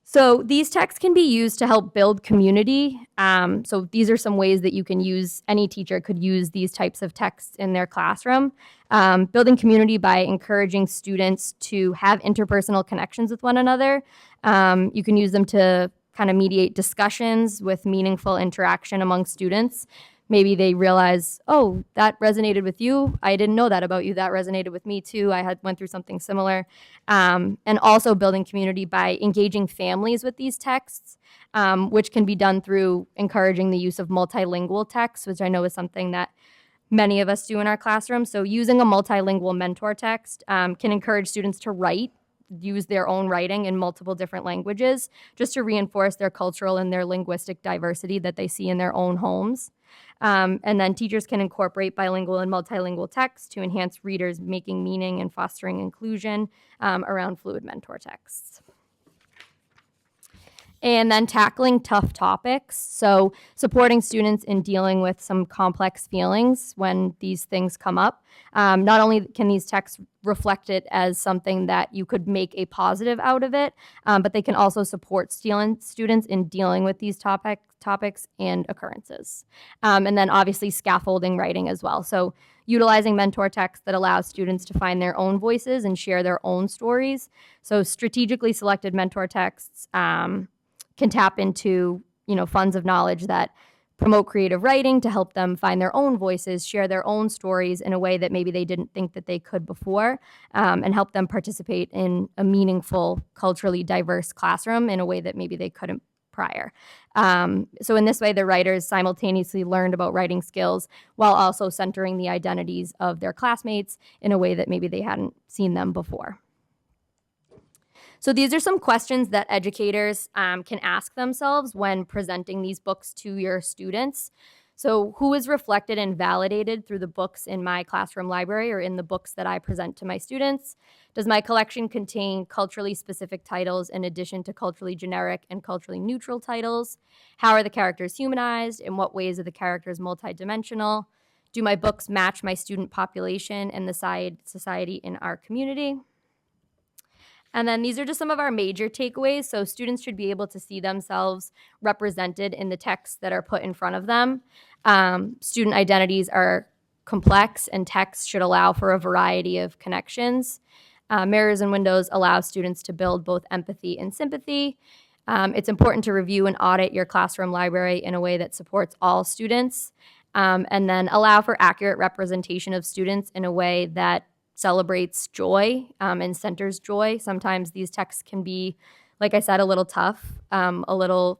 So these texts can be used to help build community. So these are some ways that you can use, any teacher could use these types of texts in their classroom. Building community by encouraging students to have interpersonal connections with one another. You can use them to kind of mediate discussions with meaningful interaction among students. Maybe they realize, oh, that resonated with you. I didn't know that about you. That resonated with me too. I went through something similar. And also building community by engaging families with these texts, which can be done through encouraging the use of multilingual texts, which I know is something that many of us do in our classroom. So using a multilingual mentor text can encourage students to use their own writing in multiple different languages, just to reinforce their cultural and their linguistic diversity that they see in their own homes. And then teachers can incorporate bilingual and multilingual text to enhance readers' making meaning and fostering inclusion around fluid mentor texts. And then tackling tough topics. So supporting students in dealing with some complex feelings when these things come up. Not only can these texts reflect it as something that you could make a positive out of it, but they can also support students in dealing with these topics and occurrences. And then obviously scaffolding writing as well. So utilizing mentor text that allows students to find their own voices and share their own stories. So strategically selected mentor texts can tap into, funds of knowledge that promote creative writing to help them find their own voices, share their own stories in a way that maybe they didn't think that they could before, and help them participate in a meaningful, culturally diverse classroom in a way that maybe they couldn't prior. So in this way, the writers simultaneously learned about writing skills while also centering the identities of their classmates in a way that maybe they hadn't seen them before. So these are some questions that educators can ask themselves when presenting these books to your students. So who is reflected and validated through the books in my classroom library or in the books that I present to my students? Does my collection contain culturally specific titles in addition to culturally generic and culturally neutral titles? How are the characters humanized? In what ways are the characters multidimensional? Do my books match my student population and the society in our community? And then these are just some of our major takeaways. So students should be able to see themselves represented in the texts that are put in front of them. Student identities are complex and texts should allow for a variety of connections. Mirrors and windows allow students to build both empathy and sympathy. It's important to review and audit your classroom library in a way that supports all students. And then allow for accurate representation of students in a way that celebrates joy and centers joy. Sometimes these texts can be, like I said, a little tough, sometimes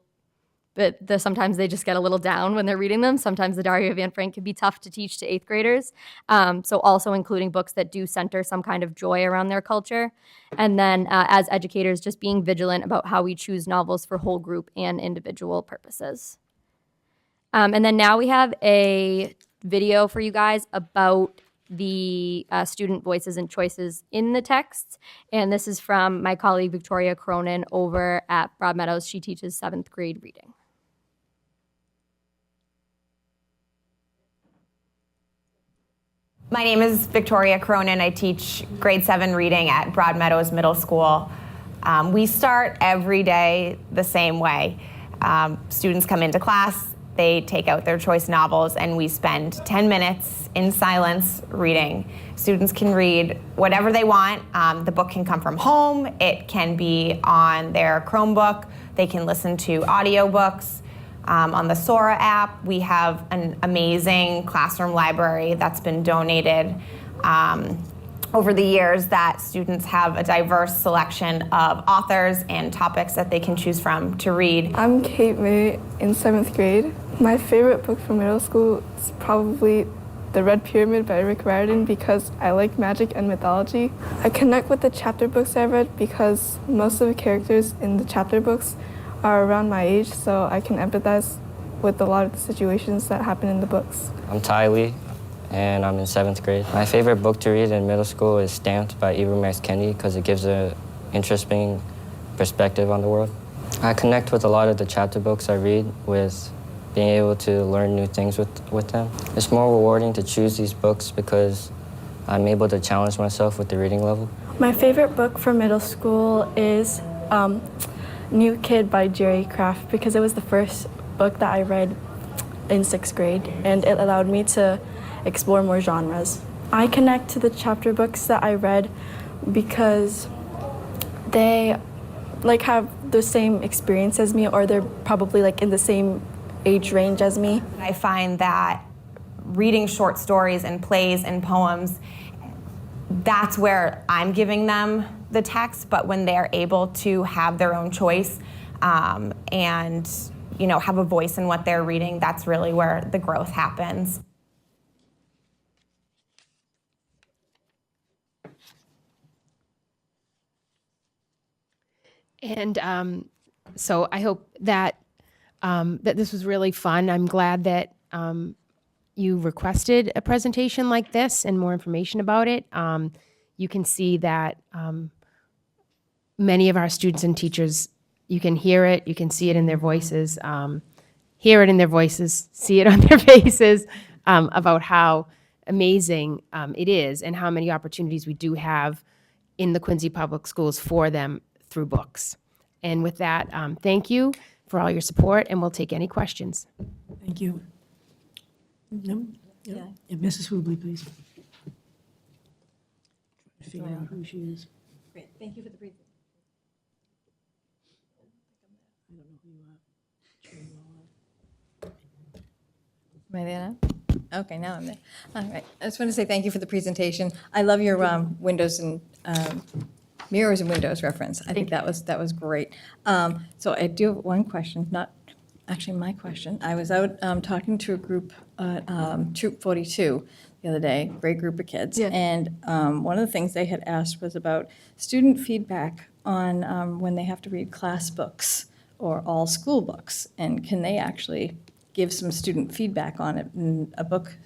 they just get a little down when they're reading them. Sometimes the Diary of Anne Frank can be tough to teach to 8th graders. So also including books that do center some kind of joy around their culture. And then as educators, just being vigilant about how we choose novels for whole group and individual purposes. And then now we have a video for you guys about the student voices and choices in the texts. And this is from my colleague, Victoria Cronin, over at Broadmeadows. She teaches 7th grade reading. My name is Victoria Cronin. I teach grade 7 reading at Broadmeadows Middle School. We start every day the same way. Students come into class, they take out their choice novels, and we spend 10 minutes in silence reading. Students can read whatever they want. The book can come from home. It can be on their Chromebook. They can listen to audiobooks. On the Sora app, we have an amazing classroom library that's been donated over the years that students have a diverse selection of authors and topics that they can choose from to read. I'm Kate May in 7th grade. My favorite book from middle school is probably The Red Pyramid by Rick Riordan because I like magic and mythology. I connect with the chapter books I read because most of the characters in the chapter books are around my age, so I can empathize with a lot of the situations that happen in the books. I'm Ty Lee, and I'm in 7th grade. My favorite book to read in middle school is Stamped by Ibram X. Kendi because it gives an interesting perspective on the world. I connect with a lot of the chapter books I read with being able to learn new things with them. It's more rewarding to choose these books because I'm able to challenge myself with the reading level. My favorite book for middle school is New Kid by Jerry Craft because it was the first book that I read in 6th grade and it allowed me to explore more genres. I connect to the chapter books that I read because they have the same experience as me or they're probably in the same age range as me. I find that reading short stories and plays and poems, that's where I'm giving them the text, but when they're able to have their own choice and have a voice in what they're reading, that's really where the growth happens. And so I hope that that this was really fun. I'm glad that you requested a presentation like this and more information about it. You can see that many of our students and teachers You can hear it, you can see it in their voices, hear it in their voices, see it on their faces, about how amazing it is and how many opportunities we do have in the Quincy Public Schools for them through books. And with that, thank you for all your support, and we'll take any questions. Thank you. No? Yeah. Mrs. Hubley, please. Figure out who she is. Great, thank you for the presentation. I don't know who you are. Am I there now? Okay, now I'm there. All right. I just want to say thank you for the presentation. I love your windows and mirrors and windows reference. I think that was great. So I do have one question, not actually my question. I was out talking to a group at Troop 42 the other day, great group of kids. Yeah. And one of the things they had asked was about student feedback on when they have to read class books or all school books. And can they actually give some student feedback on it? And a book,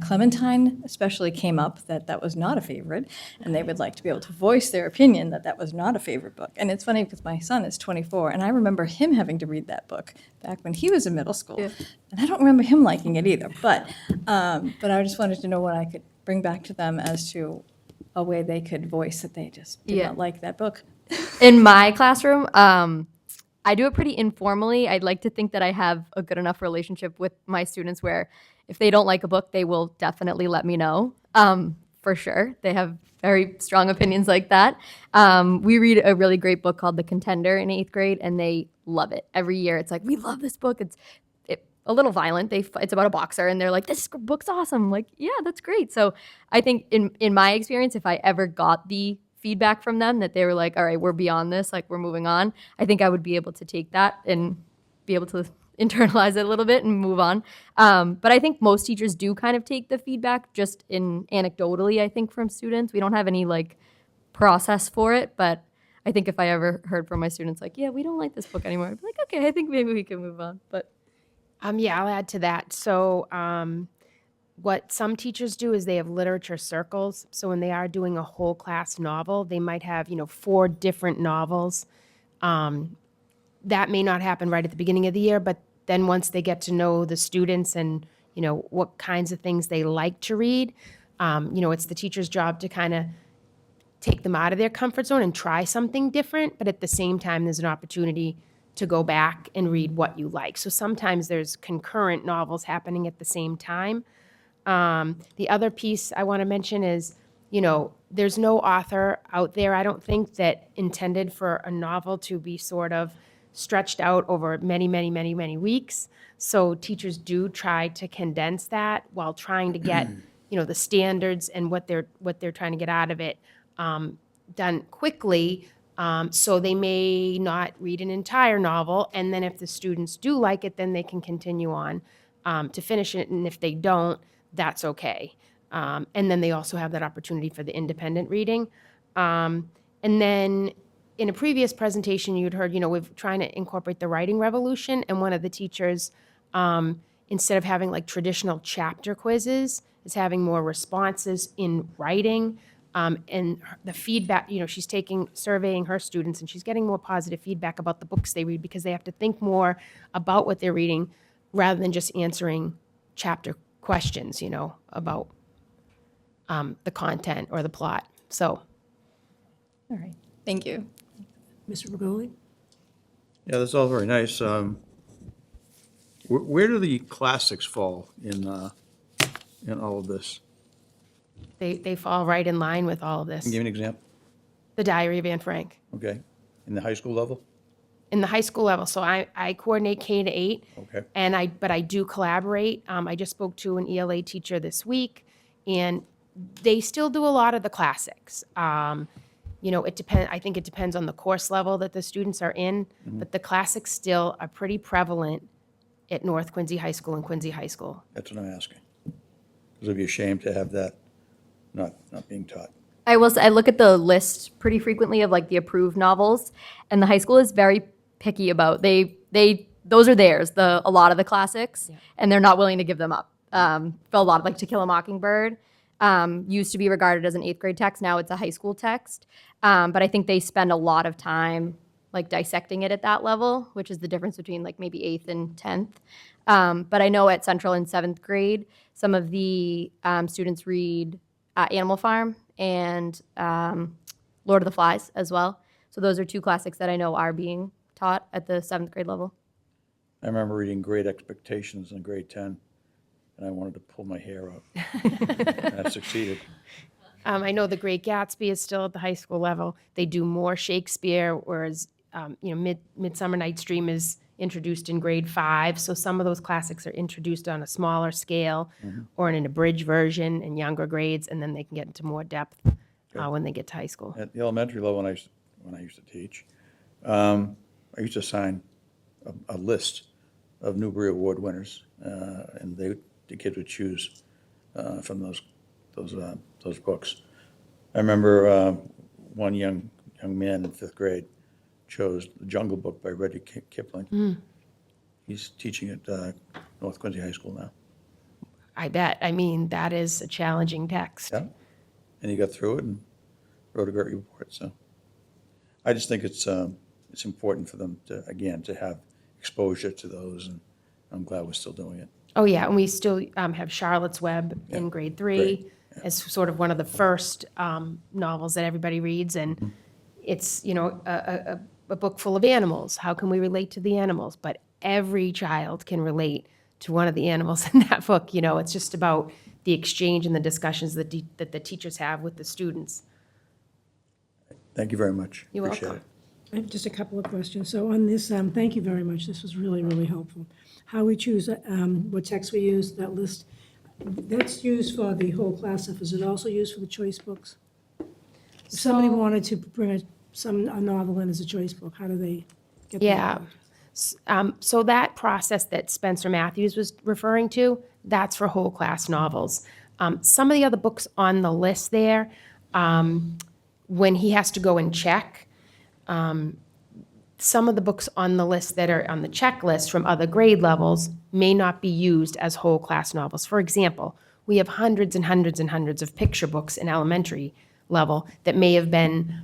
Clementine especially, came up that was not a favorite, and they would like to be able to voice their opinion that was not a favorite book. And it's funny because my son is 24, and I remember him having to read that book back when he was in middle school. Yeah. And I don't remember him liking it either. But I just wanted to know what I could bring back to them as to a way they could voice that they just did Yeah. not like that book. In my classroom, I do it pretty informally. I'd like to think that I have a good enough relationship with my students where if they don't like a book, they will definitely let me know, for sure. They have very strong opinions like that. We read a really great book called The Contender in 8th grade, and they love it. Every year, it's like, we love this book. It's a little violent. It's about a boxer, and they're like, this book's awesome. I'm like, yeah, that's great. So I think in my experience, if I ever got the feedback from them that they were like, all right, we're beyond this, like we're moving on, I think I would be able to take that and be able to internalize it a little bit and move on. But I think most teachers do kind of take the feedback just in anecdotally, I think, from students. We don't have any like process for it, but I think if I ever heard from my students like, yeah, we don't like this book anymore, I'd be like, okay, I think maybe we can move on. But Yeah, I'll add to that. So what some teachers do is they have literature circles. So when they are doing a whole class novel, they might have, 4 different novels. That may not happen right at the beginning of the year, but then once they get to know the students and, what kinds of things they like to read, it's the teacher's job to kind of take them out of their comfort zone and try something different. But at the same time, there's an opportunity to go back and read what you like. So sometimes there's concurrent novels happening at the same time. The other piece I want to mention is, there's no author out there, I don't think, that intended for a novel to be sort of stretched out over many, many, many, many weeks. So teachers do try to condense that while trying to get, the standards and what they're trying to get out of it done quickly. So they may not read an entire novel, and then if the students do like it, then they can continue on to finish it, and if they don't, that's okay. And then they also have that opportunity for the independent reading. And then in a previous presentation, you'd heard, we're trying to incorporate the writing revolution, and one of the teachers, instead of having like traditional chapter quizzes, is having more responses in writing. And the feedback, she's surveying her students, and she's getting more positive feedback about the books they read because they have to think more about what they're reading rather than just answering chapter questions, about the content or the plot. So. All right. Thank you. Mr. Bergoli? Yeah, that's all very nice. Where do the classics fall in all of this? They fall right in line with all of this. Can you give me an example? The Diary of Anne Frank. Okay. In the high school level? In the high school level, so I coordinate K to 8. Okay. But I do collaborate. I just spoke to an ELA teacher this week, and they still do a lot of the classics. It depends. I think it depends on the course level that the students are in, but the classics still are pretty prevalent at North Quincy High School and Quincy High School. That's what I'm asking. Because it'd be a shame to have that not being taught. I will say, I look at the list pretty frequently of like the approved novels, and the high school is very picky about those are theirs, a lot of the classics, and they're not willing to give them up. For a lot of like To Kill a Mockingbird used to be regarded as an 8th grade text. Now it's a high school text. But I think they spend a lot of time like dissecting it at that level, which is the difference between like maybe 8th and 10th. But I know at Central in 7th grade, some of the students read Animal Farm and Lord of the Flies as well. So those are two classics that I know are being taught at the 7th grade level. I remember reading Great Expectations in grade 10, and I wanted to pull my hair out. And I succeeded. I know The Great Gatsby is still at the high school level. They do more Shakespeare, whereas Midsummer Night's Dream is introduced in grade 5. So some of those classics are introduced on a smaller scale or in an abridged version in younger grades, and then they can get into more depth when they get to high school. At the elementary level, when I used to teach, I used to assign a list of Newbery Award winners, and the kids would choose from those books. I remember one young man in 5th grade chose The Jungle Book by Rudyard Kipling. He's teaching at North Quincy High School now. I bet. I mean, that is a challenging text. Yeah, and he got through it and wrote a great report. So I just think it's important for them to have exposure to those, and I'm glad we're still doing it. Oh, yeah, and we still have Charlotte's Web in grade 3 great. as sort of one of the first novels that everybody reads, and it's, a book full of animals. How can we relate to the animals? But every child can relate to one of the animals in that book. It's just about the exchange and the discussions that the teachers have with the students. Thank you very much. You're Appreciate welcome. I have just a couple of questions. So on this, thank you very much. This was really, really helpful. How we choose what text we use, that list, that's used for the whole class stuff. Is it also used for the choice books? If somebody wanted to bring a novel in as a choice book, how do they get that? Yeah. So that process that Spencer Matthews was referring to, that's for whole class novels. Some of the other books on the list there, when he has to go and check, some of the books on the list that are on the checklist from other grade levels may not be used as whole class novels. For example, we have hundreds and hundreds and hundreds of picture books in elementary level that may have been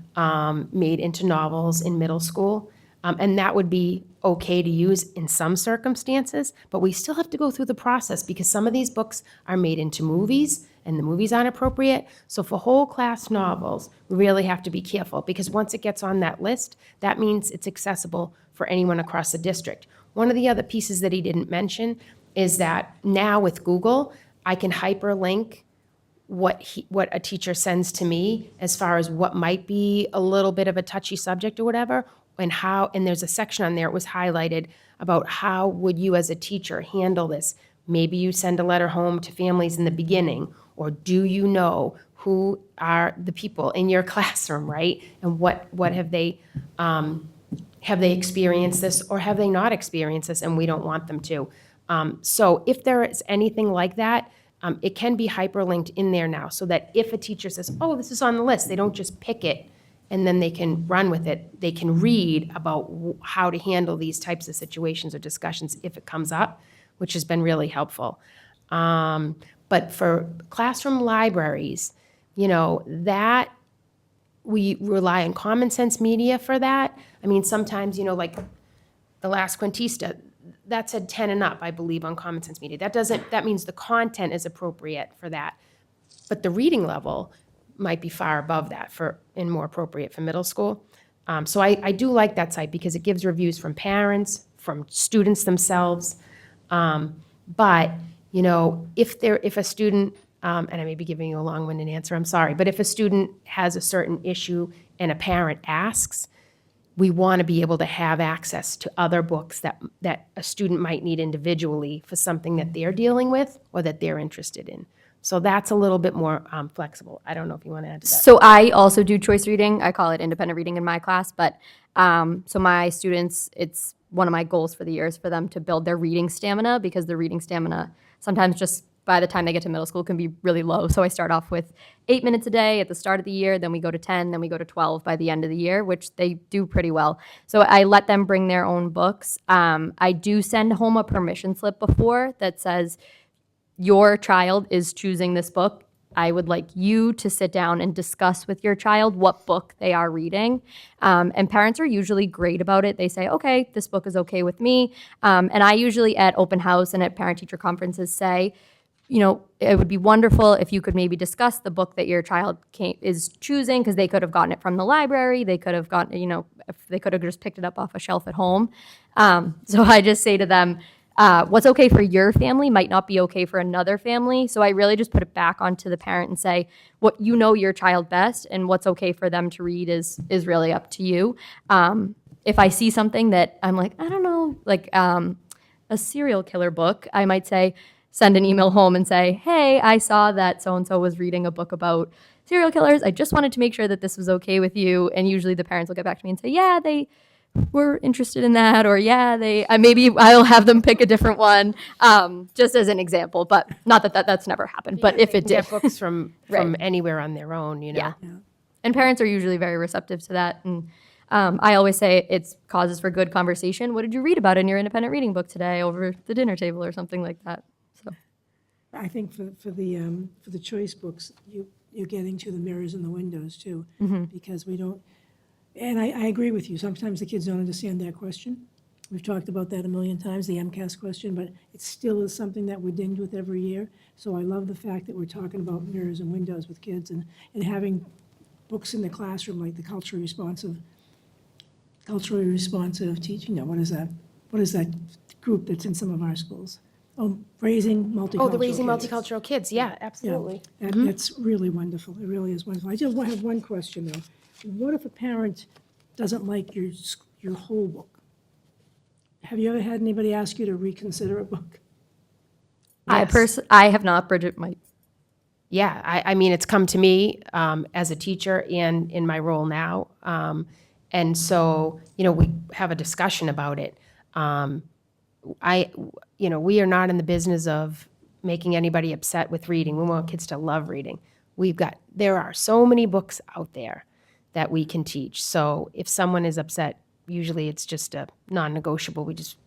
made into novels in middle school. And that would be okay to use in some circumstances, but we still have to go through the process because some of these books are made into movies and the movies aren't appropriate. So for whole class novels, we really have to be careful because once it gets on that list, that means it's accessible for anyone across the district. One of the other pieces that he didn't mention is that now with Google, I can hyperlink what a teacher sends to me as far as what might be a little bit of a touchy subject or whatever, and there's a section on there, it was highlighted about how would you as a teacher handle this. Maybe you send a letter home to families in the beginning, or do you know who are the people in your classroom, right? And what have they experienced this or have they not experienced this, and we don't want them to. So if there is anything like that, it can be hyperlinked in there now so that if a teacher says, oh, this is on the list, they don't just pick it and then they can run with it. They can read about how to handle these types of situations or discussions if it comes up, which has been really helpful. But for classroom libraries, that we rely on Common Sense Media for that. I mean, sometimes, like The Last Quintista, that said 10 and up, I believe, on Common Sense Media. That means the content is appropriate for that. But the reading level might be far above that and more appropriate for middle school. So I do like that site because it gives reviews from parents, from students themselves. But, if a student, and I may be giving you a long-winded answer, I'm sorry, but if a student has a certain issue and a parent asks, we want to be able to have access to other books that a student might need individually for something that they're dealing with or that they're interested in. So that's a little bit more flexible. I don't know if you want to add to that. So I also do choice reading. I call it independent reading in my class. But so my students, it's one of my goals for the year is for them to build their reading stamina because the reading stamina sometimes just by the time they get to middle school can be really low. So I start off with 8 minutes a day at the start of the year, then we go to 10, then we go to 12 by the end of the year, which they do pretty well. So I let them bring their own books. I do send home a permission slip before that says, your child is choosing this book. I would like you to sit down and discuss with your child what book they are reading. And parents are usually great about it. They say, okay, this book is okay with me. And I usually at open house and at parent-teacher conferences say, you know, it would be wonderful if you could maybe discuss the book that your child is choosing, because they could have gotten it from the library. They could have gotten, you know, if they could have just picked it up off a shelf at home. So I just say to them, what's okay for your family might not be okay for another family. So I really just put it back onto the parent and say, what you know your child best, and what's okay for them to read is really up to you. If I see something that I'm like, I don't know, like a serial killer book, I might say, send an email home and say, hey, I saw that so-and-so was reading a book about serial killers. I just wanted to make sure that this was okay with you. And usually the parents will get back to me and say, yeah, they were interested in that, or yeah, maybe I'll have them pick a different one, just as an example. But not that that's never happened, but if it did. Get books from Right. anywhere on their own, you know? Yeah. And parents are usually very receptive to that. And I always say it's causes for good conversation. What did you read about in your independent reading book today over the dinner table or something like that? So I think for the choice books, you're getting to the mirrors and the windows too, because we don't. And I agree with you. Sometimes the kids don't understand that question. We've talked about that a million times, the MCAS question, but it still is something that we're dinged with every year. So I love the fact that we're talking about mirrors and windows with kids and having books in the classroom like the culturally responsive teaching. No, what is that? What is that group that's in some of our schools? Oh, Raising Multicultural Oh, the Raising Kids. Multicultural Kids, yeah, absolutely. Yeah, that's really wonderful. It really is wonderful. I just have one question, though. What if a parent doesn't like your whole book? Have you ever had anybody ask you to reconsider a book? Yes. I have not. Bridget might. Yeah, I mean, it's come to me as a teacher and in my role now. And so, you know, we have a discussion about it. We are not in the business of making anybody upset with reading. We want kids to love reading. There are so many books out there that we can teach. So if someone is upset, usually it's just a non-negotiable. We just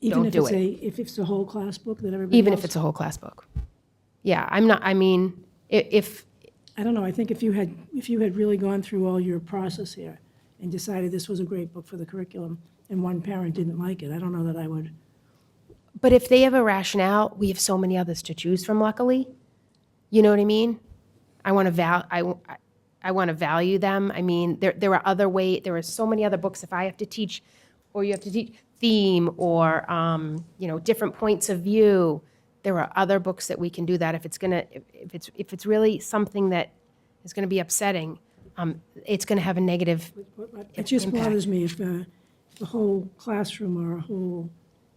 don't do it. If it's a whole class book that everybody Even else- if it's a whole class book. Yeah, I'm not, I mean, if, I don't know, I think if you had really gone through all your process here and decided this was a great book for the curriculum and one parent didn't like it, I don't know that I would. but if they have a rationale, we have so many others to choose from, luckily. You know what I mean? I want to value them. I mean, there are so many other books if I have to teach, or you have to teach theme or, different points of view. There are other books that we can do that. If it's really something that is going to be upsetting, it's going to have a negative It just impact. bothers me if the whole classroom or a whole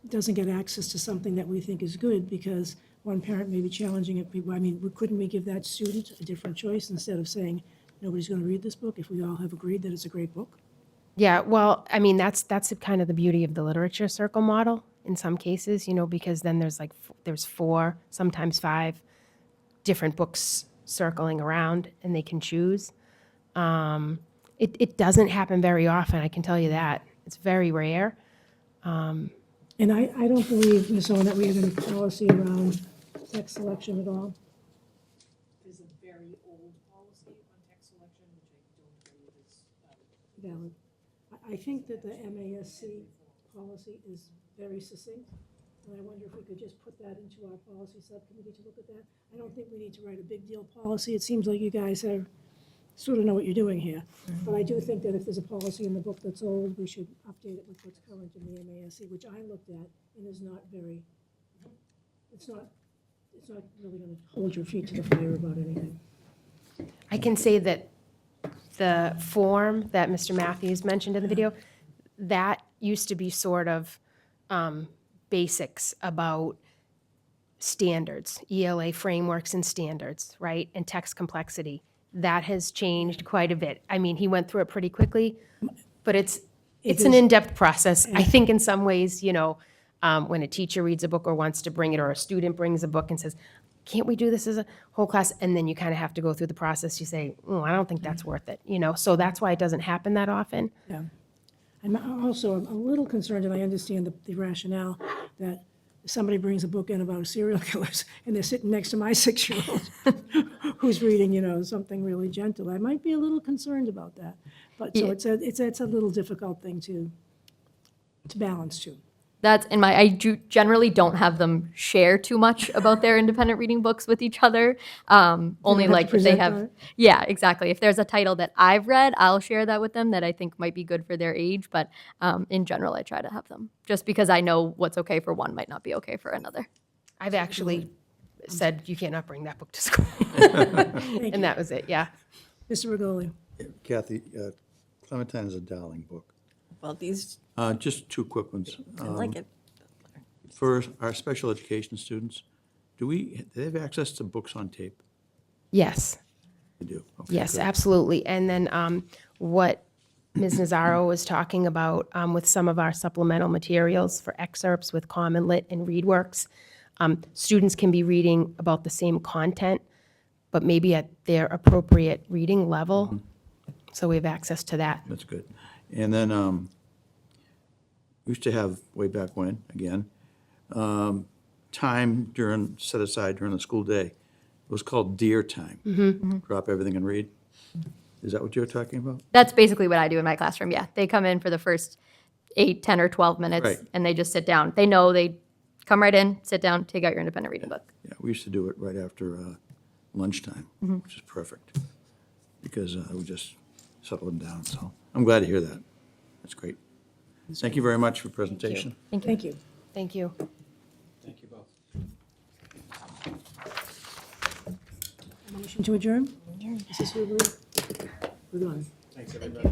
doesn't get access to something that we think is good because one parent may be challenging it. I mean, couldn't we give that student a different choice instead of saying, nobody's going to read this book if we all have agreed that it's a great book? Yeah, well, I mean, that's kind of the beauty of the literature circle model in some cases, because then there's 4, sometimes 5 different books circling around and they can choose. It doesn't happen very often, I can tell you that. It's very rare. And I don't believe, Ms. Owen, that we have any policy around text selection at all. There's a very old policy on text selection, which I don't believe is Valid. I think that the MASC policy is very succinct, and I wonder if we could just put that into our policy subcommittee to look at that. I don't think we need to write a big deal policy. It seems like you guys sort of know what you're doing here. But I do think that if there's a policy in the book that's old, we should update it with what's current in the MASC, which I looked at and is not very, it's not really going to hold your feet to the fire about anything. I can say that the form that Mr. Matthews mentioned in the video, that used to be sort of basics about standards, ELA frameworks and standards, right? And text complexity. That has changed quite a bit. I mean, he went through it pretty quickly, but it's an in-depth process. I think in some ways, when a teacher reads a book or wants to bring it, or a student brings a book and says, can't we do this as a whole class? And then you kind of have to go through the process. You say, I don't think that's worth it, So that's why it doesn't happen that often. Yeah. I'm also a little concerned, and I understand the rationale, that somebody brings a book in about serial killers, and they're sitting next to my 6-year-old who's reading, something really gentle. I might be a little concerned about that. But so Yeah. it's a little difficult thing to balance too. That's in I generally don't have them share too much about their independent reading books with each other. Only have to like if they present have, on it? yeah, exactly. If there's a title that I've read, I'll share that with them that I think might be good for their age. But in general, I try to have them just because I know what's okay for one might not be okay for another. I've actually said you cannot bring that book to school. And that was it, yeah. Mr. Regoli. Kathy, Clementine is a darling book. Well, these, Just two quick ones. I like it. For our special education students, do they have access to books on tape? Yes. They do? Okay, Yes, good. absolutely. And then what Ms. Nazaro was talking about with some of our supplemental materials for excerpts with Common Lit and ReadWorks, students can be reading about the same content, but maybe at their appropriate reading level. So we have access to that. That's good. And then, we used to have, way back when, again, time set aside during the school day. It was called Dear Time. Drop everything and read. Is that what you're talking about? That's basically what I do in my classroom. Yeah, they come in for the first 8, 10, or 12 minutes, Right. and they just sit down. They know they come right in, sit down, take out your independent reading book. Yeah, we used to do it right after lunchtime, which is perfect, because it would just settle them down. So I'm glad to hear that. That's great. Thank you very much for your presentation. Thank you. Thank you. Thank you both. Motion to adjourn? Mrs. Hubley? We're gone. Thanks, everybody.